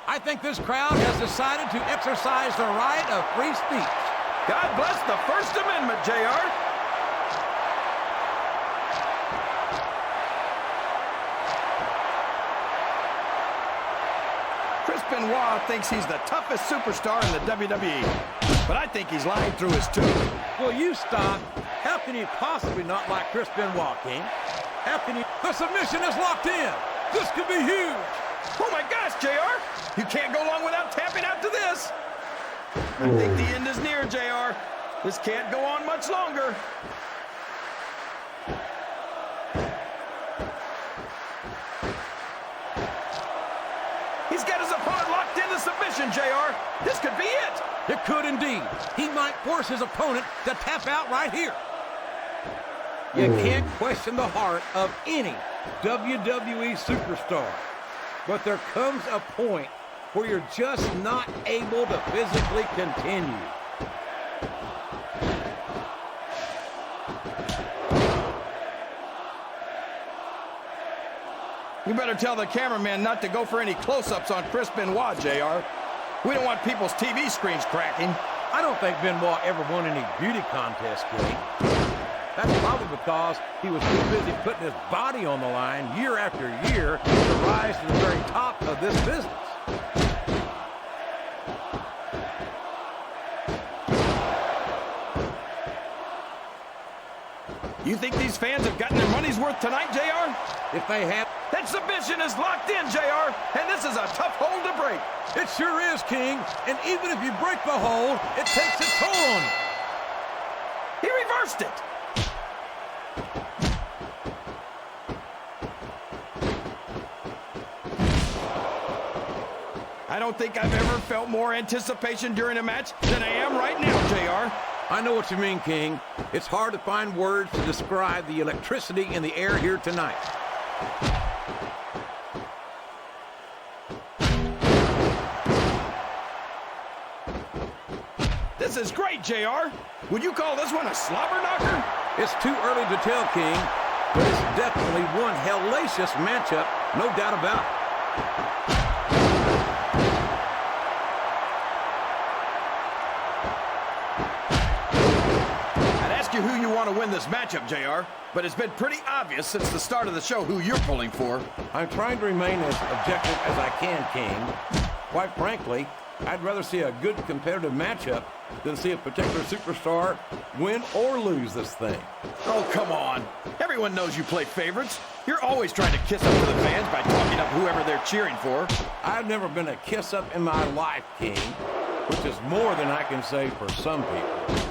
I think this crowd has decided to exercise the right of free speech. God bless the First Amendment, JR. Chris Benoit thinks he's the toughest superstar in the WWE, but I think he's lying through his tooth. Will you stop? How can you possibly not like Chris Benoit, King? How can you? The submission is locked in. This could be huge. Oh my gosh, JR! You can't go long without tapping out to this. I think the end is near, JR. This can't go on much longer. He's got his opponent locked into submission, JR. This could be it. It could indeed. He might force his opponent to tap out right here. You can't question the heart of any WWE superstar. But there comes a point where you're just not able to physically continue. You better tell the cameraman not to go for any close-ups on Chris Benoit, JR. We don't want people's TV screens cracking. I don't think Benoit ever won any beauty contest, King. That's probably because he was too busy putting his body on the line year after year to rise to the very top of this business. You think these fans have gotten their money's worth tonight, JR? If they have... That submission is locked in, JR, and this is a tough hole to break. It sure is, King. And even if you break the hole, it takes its toll on you. He reversed it. I don't think I've ever felt more anticipation during a match than I am right now, JR. I know what you mean, King. It's hard to find words to describe the electricity in the air here tonight. This is great, JR. Would you call this one a slobber knocker? It's too early to tell, King, but it's definitely one hellacious matchup, no doubt about it. Who you want to win this matchup, JR, but it's been pretty obvious since the start of the show who you're pulling for. I'm trying to remain as objective as I can, King. Quite frankly, I'd rather see a good competitive matchup than see a particular superstar win or lose this thing. Oh, come on. Everyone knows you play favorites. You're always trying to kiss up to the fans by talking up whoever they're cheering for. I've never been a kiss-up in my life, King, which is more than I can say for some people.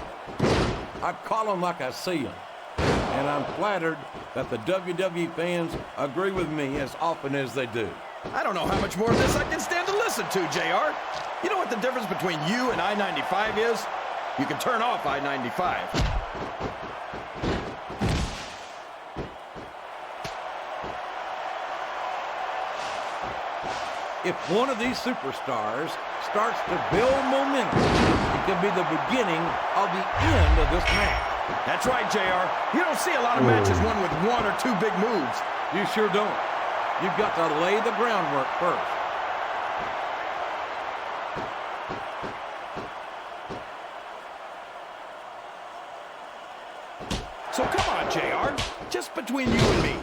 I'd call them like I see them. And I'm flattered that the WWE fans agree with me as often as they do. I don't know how much more of this I can stand to listen to, JR. You know what the difference between you and I-95 is? You can turn off I-95. If one of these superstars starts to build momentum, it could be the beginning of the end of this match. That's right, JR. You don't see a lot of matches won with one or two big moves. You sure don't. You've got to lay the groundwork first. So come on, JR. Just between you and me,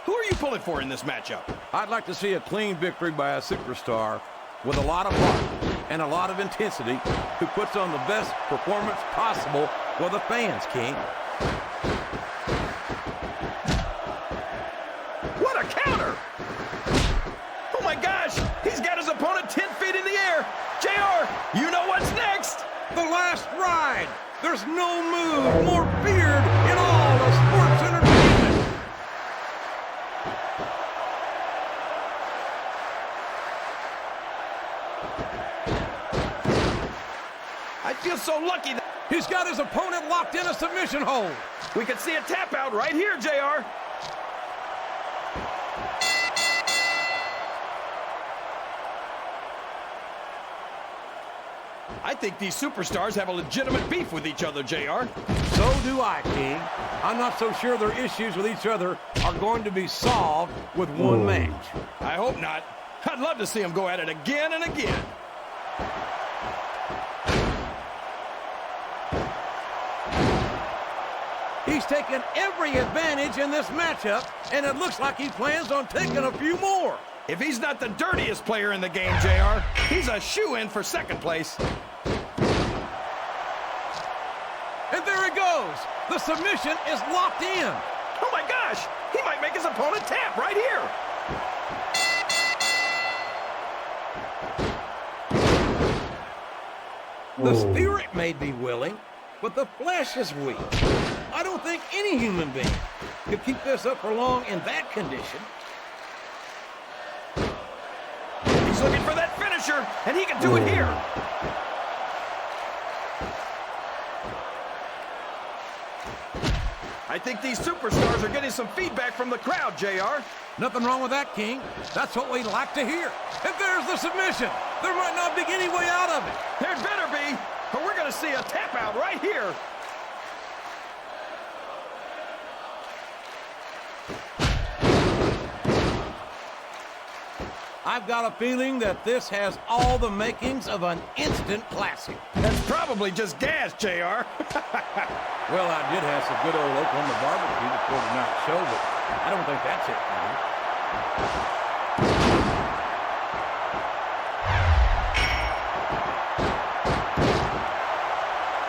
who are you pulling for in this matchup? I'd like to see a clean victory by a superstar with a lot of heart and a lot of intensity who puts on the best performance possible for the fans, King. What a counter! Oh my gosh, he's got his opponent 10 feet in the air. JR, you know what's next? The last ride. There's no move more feared in all of sports entertainment. I feel so lucky that He's got his opponent locked in a submission hold. we could see a tap out right here, JR. I think these superstars have a legitimate beef with each other, JR. So do I, King. I'm not so sure their issues with each other are going to be solved with one match. I hope not. I'd love to see them go at it again and again. He's taken every advantage in this matchup, and it looks like he plans on taking a few more. If he's not the dirtiest player in the game, JR, he's a shoo-in for second place. And there it goes. The submission is locked in. Oh my gosh, he might make his opponent tap right here. The spirit may be willing, but the flesh is weak. I don't think any human being could keep this up for long in that condition. He's looking for that finisher, and he can do it here. I think these superstars are getting some feedback from the crowd, JR. Nothing wrong with that, King. That's what we like to hear. And there's the submission. There might not be any way out of it. There'd better be, or we're going to see a tap out right here. I've got a feeling that this has all the makings of an instant classic. That's probably just gas, JR. Well, I did have some good old Oklahoma barbecue before tonight's show, but I don't think that's it, man.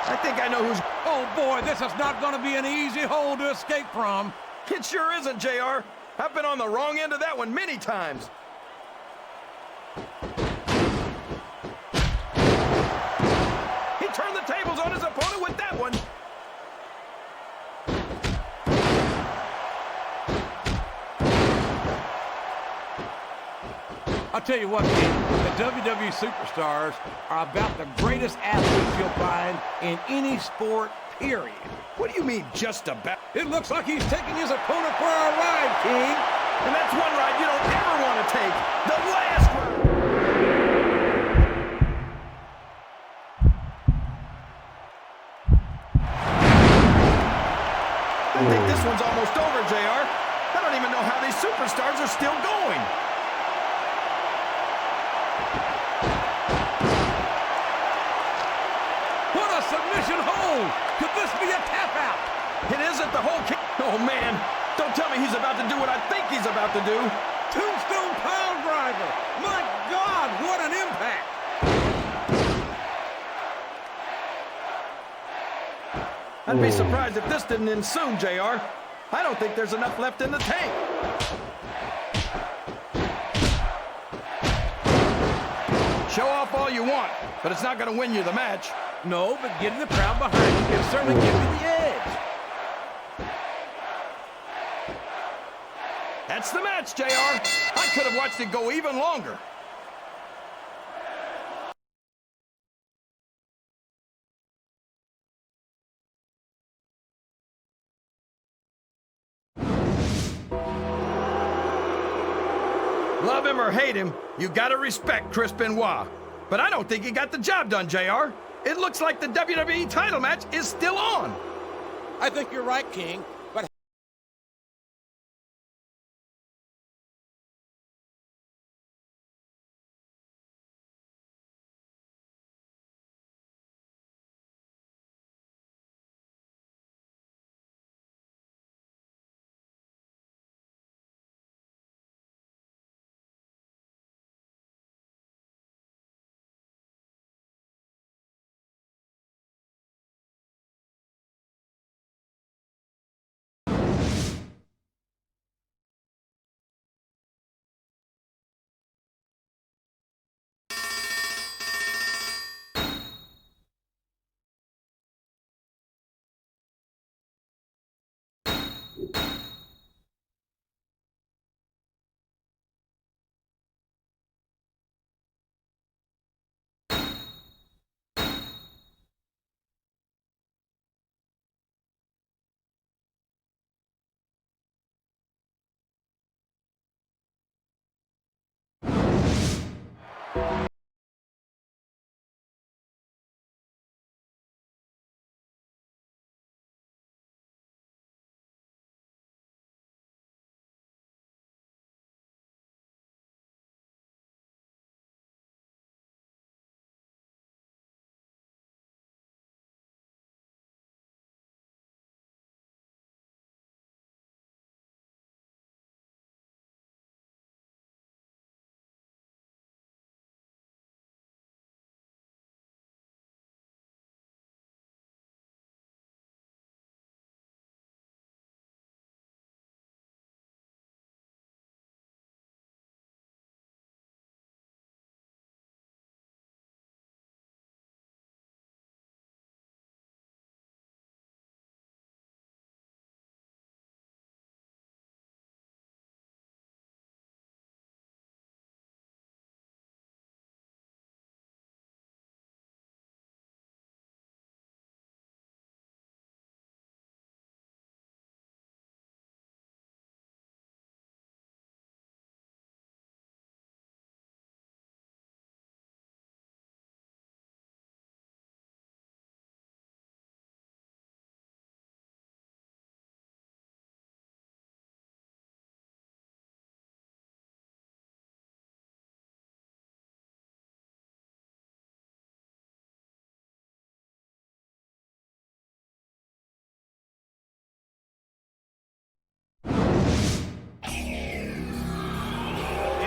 I think I know who's... Oh, boy, this is not going to be an easy hole to escape from. It sure isn't, JR. I've been on the wrong end of that one many times. He turned the tables on his opponent with that one. I'll tell you what, King, the WWE superstars are about the greatest athletes you'll find in any sport, period. What do you mean, just about? It looks like he's taking his opponent for a ride, King. And that's one ride you don't ever want to take. The last ride. I think this one's almost over, JR. I don't even know how these superstars are still going. What a submission hold! Could this be a tap out? It isn't the whole kick. Oh, man. Don't tell me he's about to do what I think he's about to do. Tombstone pile driver! My God, what an impact! I'd be surprised if this didn't end soon, JR. I don't think there's enough left in the tank. Show off all you want, but it's not going to win you the match. No, but getting the crowd behind you can certainly give you the edge. That's the match, JR. I could have watched it go even longer. Love him or hate him, you gotta respect Chris Benoit. But I don't think he got the job done, JR. It looks like the WWE title match is still on. I think you're right, King, but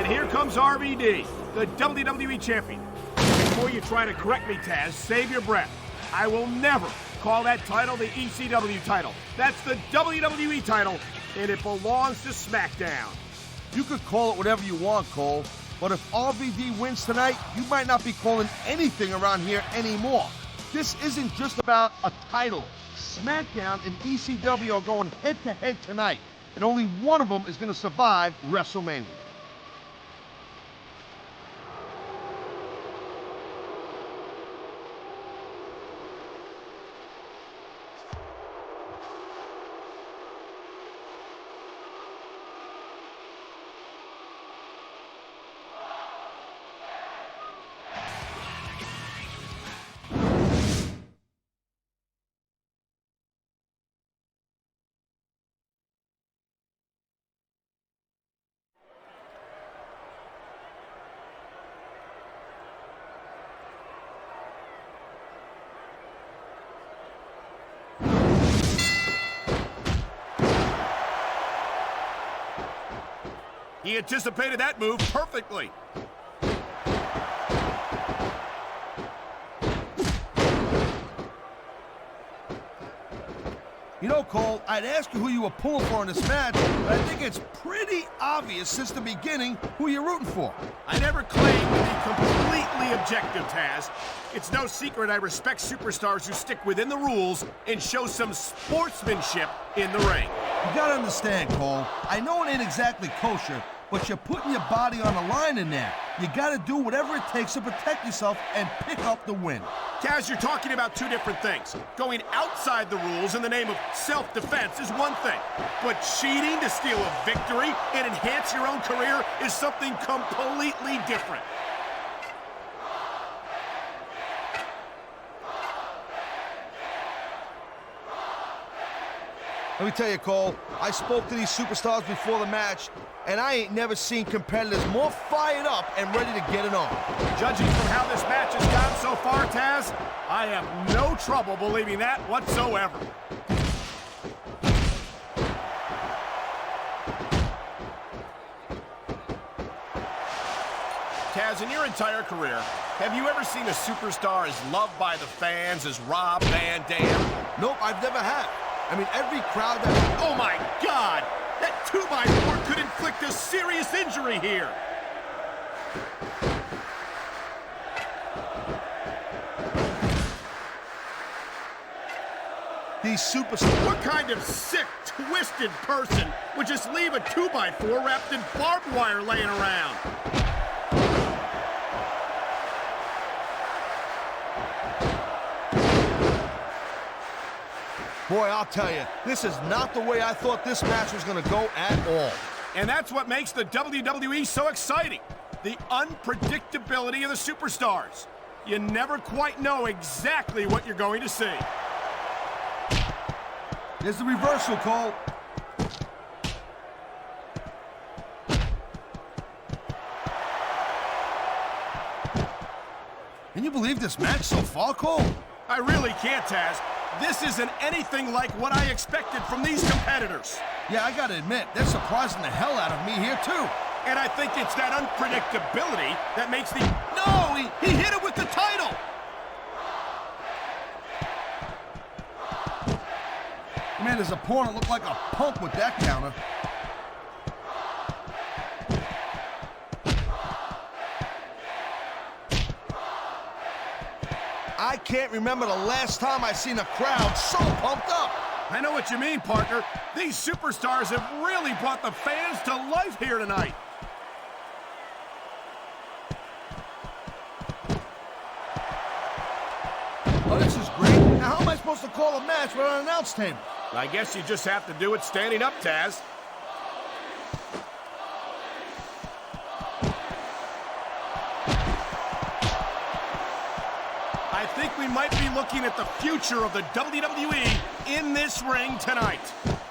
Here comes RVD, the WWE Champion. Before you try to correct me, Taz, save your breath. I will never call that title the ECW title. That's the WWE title, and it belongs to SmackDown. You could call it whatever you want, Cole, but if RVD wins tonight, you might not be calling anything around here anymore. This isn't just about a title. SmackDown and ECW are going head-to-head tonight, and only one of them is going to survive WrestleMania. He anticipated that move perfectly. You know, Cole, I'd ask you who you were pulling for in this match, but I think it's pretty obvious since the beginning who you're rooting for. I never claimed to be completely objective, Taz. It's no secret I respect superstars who stick within the rules and show some sportsmanship in the ring. You gotta understand, Cole. I know it ain't exactly kosher, but you're putting your body on the line in there. You gotta do whatever it takes to protect yourself and pick up the win. Taz, you're talking about two different things. Going outside the rules in the name of self-defense is one thing, but cheating to steal a victory and enhance your own career is something completely different. Let me tell you, Cole, I spoke to these superstars before the match, and I ain't never seen competitors more fired up and ready to get it on. Judging from how this match has gone so far, Taz, I have no trouble believing that whatsoever. Taz, in your entire career, have you ever seen a superstar as loved by the fans as Rob Van Dam? Nope, I've never had. I mean, every crowd that... Oh my God! That 2x4 could inflict a serious injury here! These superstars... What kind of sick, twisted person would just leave a 2x4 wrapped in barbed wire laying around? Boy, I'll tell you, this is not the way I thought this match was going to go at all. And that's what makes the WWE so exciting. The unpredictability of the superstars. You never quite know exactly what you're going to see. There's the reversal, Cole. Can you believe this match so far, Cole? I really can't, Taz. This isn't anything like what I expected from these competitors. Yeah, I gotta admit, they're surprising the hell out of me here, too. And I think it's that unpredictability that makes the... No! He hit it with the title! Man, his opponent looked like a punk with that counter. I can't remember the last time I seen a crowd so pumped up. I know what you mean, partner. These superstars have really brought the fans to life here tonight. Oh, this is great. Now, how am I supposed to call a match without an announce table? I guess you just have to do it standing up, Taz. I think we might be looking at the future of the WWE in this ring tonight.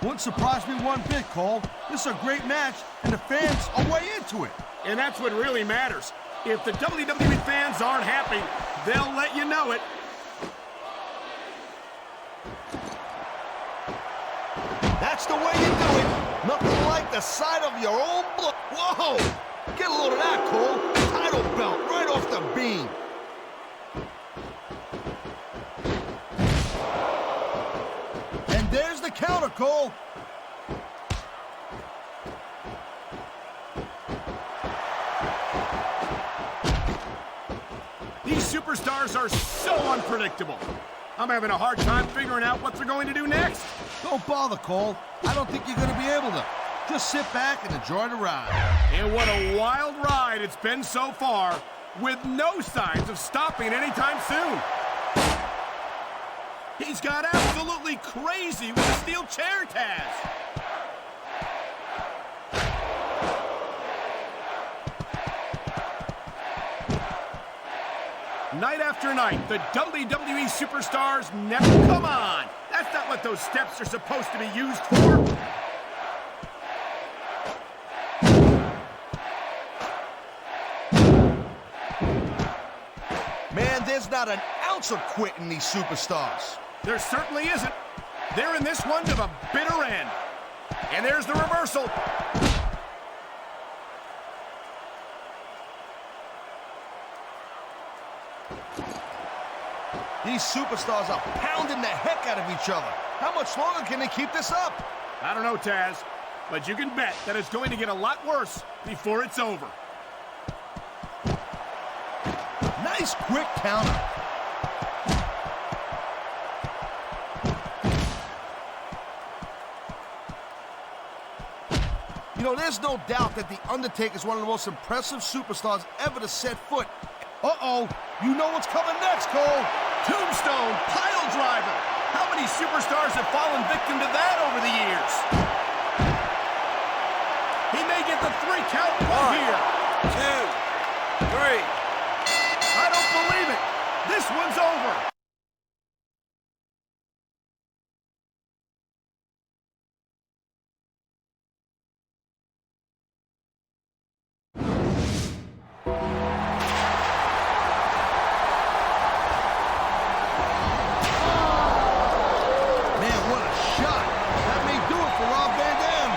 Wouldn't surprise me one bit, Cole. This is a great match, and the fans are way into it. And that's what really matters. If the WWE fans aren't happy, they'll let you know it. That's the way you do it. Nothing like the sight of your own blood. Whoa! Get a load of that, Cole. Title belt right off the beam. And there's the counter, Cole. These superstars are so unpredictable. I'm having a hard time figuring out what they're going to do next. Don't bother, Cole. I don't think you're going to be able to. Just sit back and enjoy the ride. And what a wild ride it's been so far, with no signs of stopping anytime soon. He's got absolutely crazy with the steel chair, Taz. Night after night, the WWE superstars never come on. That's not what those steps are supposed to be used for. Man, there's not an ounce of quit in these superstars. There certainly isn't. They're in this one to the bitter end. And there's the reversal. These superstars are pounding the heck out of each other. How much longer can they keep this up? I don't know, Taz, but you can bet that it's going to get a lot worse before it's over. Nice quick counter. know, there's no doubt that The Undertaker is one of the most impressive superstars ever to set foot. Uh-oh, you know what's coming next, Cole. Tombstone, pile driver. How many superstars have fallen victim to that over the years? He may get the 3 count from here. 2, 3. I don't believe it. This one's over. Man, what a shot. That may do it for Rob Van Dam.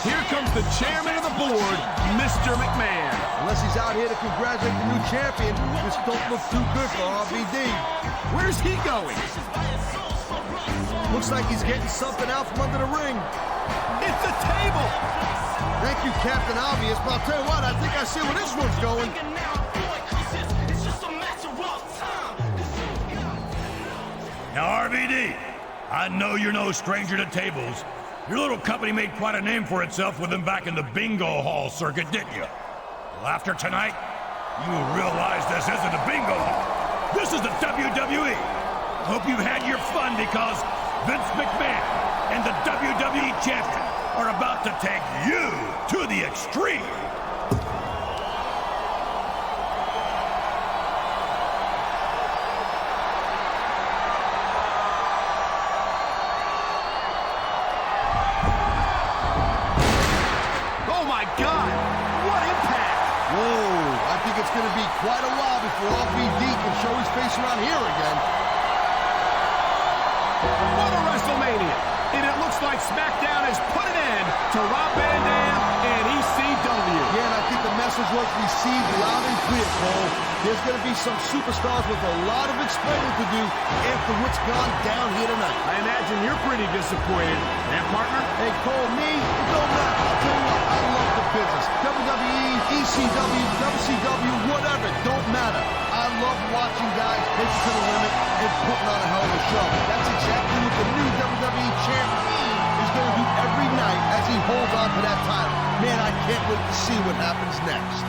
Here comes the chairman of the board, Mr. McMahon. Unless he's out here to congratulate the new champion, this don't look too good for RVD. Where's he going? Looks like he's getting something out from under the ring. It's a table. Thank you, Captain Obvious, but I'll tell you what, I think I see where this one's going. Now, RVD, I know you're no stranger to tables. Your little company made quite a name for itself with them back in the bingo hall circuit, didn't you? Well, after tonight, you will realize this isn't a bingo hall. This is the WWE. I hope you've had your fun because Vince McMahon and the WWE Champion are about to take you to the extreme. Oh my God! What impact! Whoa, I think it's going to be quite a while before RVD can show his face around here again. What a WrestleMania! And it looks like SmackDown has put an end to Rob Van Dam and ECW. Yeah, and I think the message was received loud and clear, Cole. There's going to be some superstars with a lot of explaining to do after what's gone down here tonight. I imagine you're pretty disappointed. Yeah, partner? Hey, Cole, me, it don't matter. I'll tell you what, I love the business. WWE, ECW, WCW, whatever, don't matter. I love watching guys push to the limit and putting on a hell of a show. That's exactly what the new WWE champion is going to do every night as he holds on to that title. Man, I can't wait to see what happens next.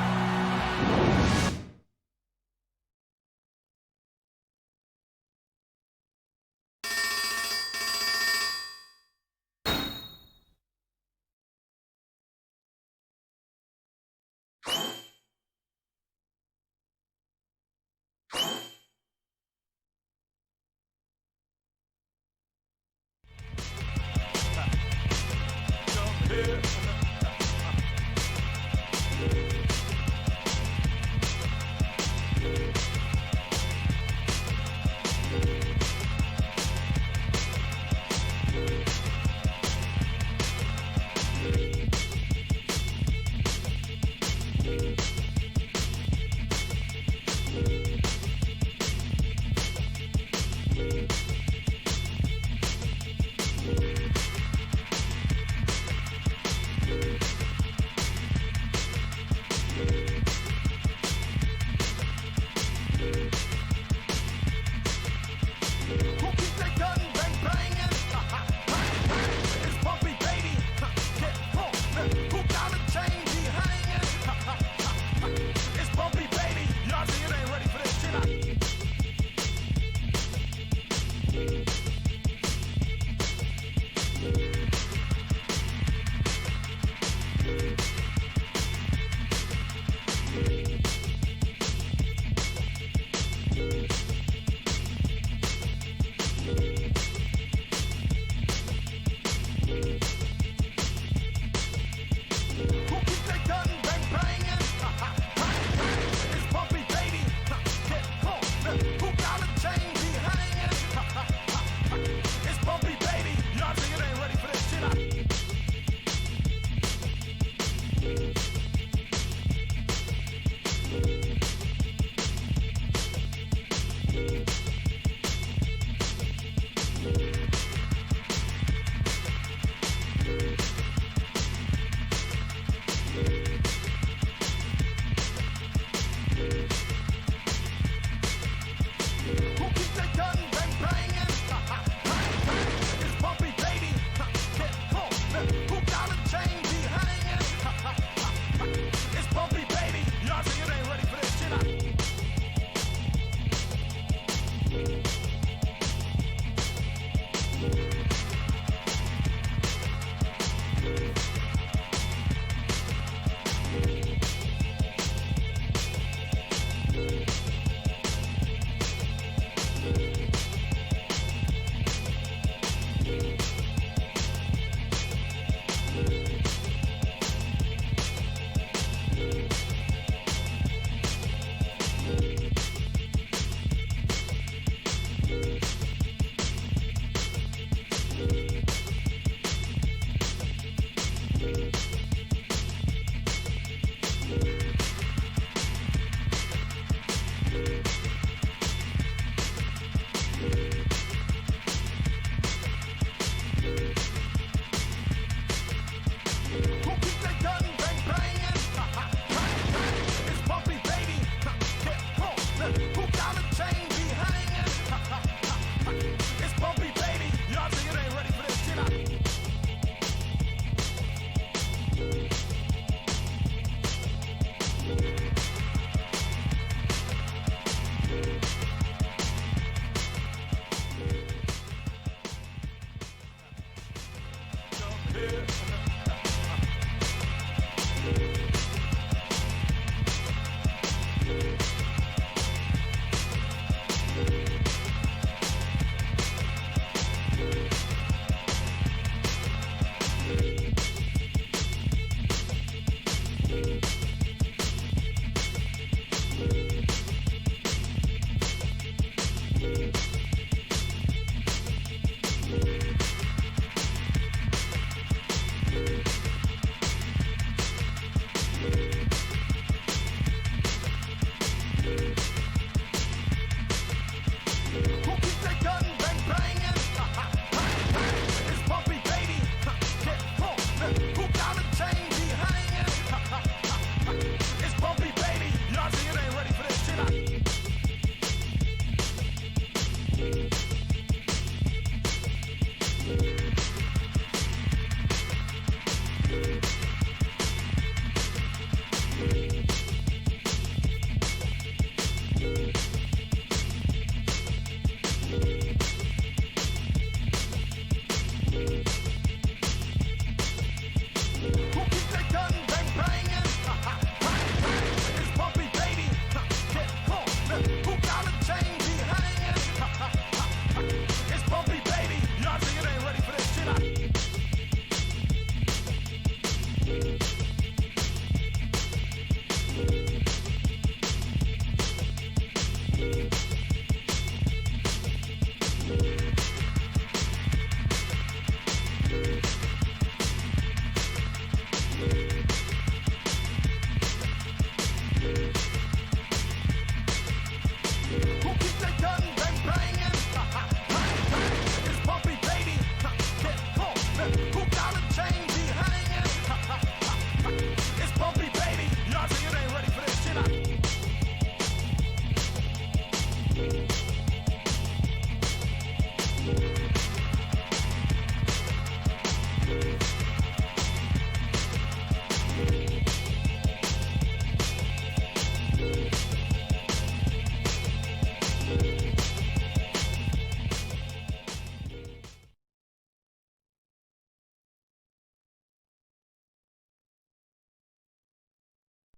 WWE.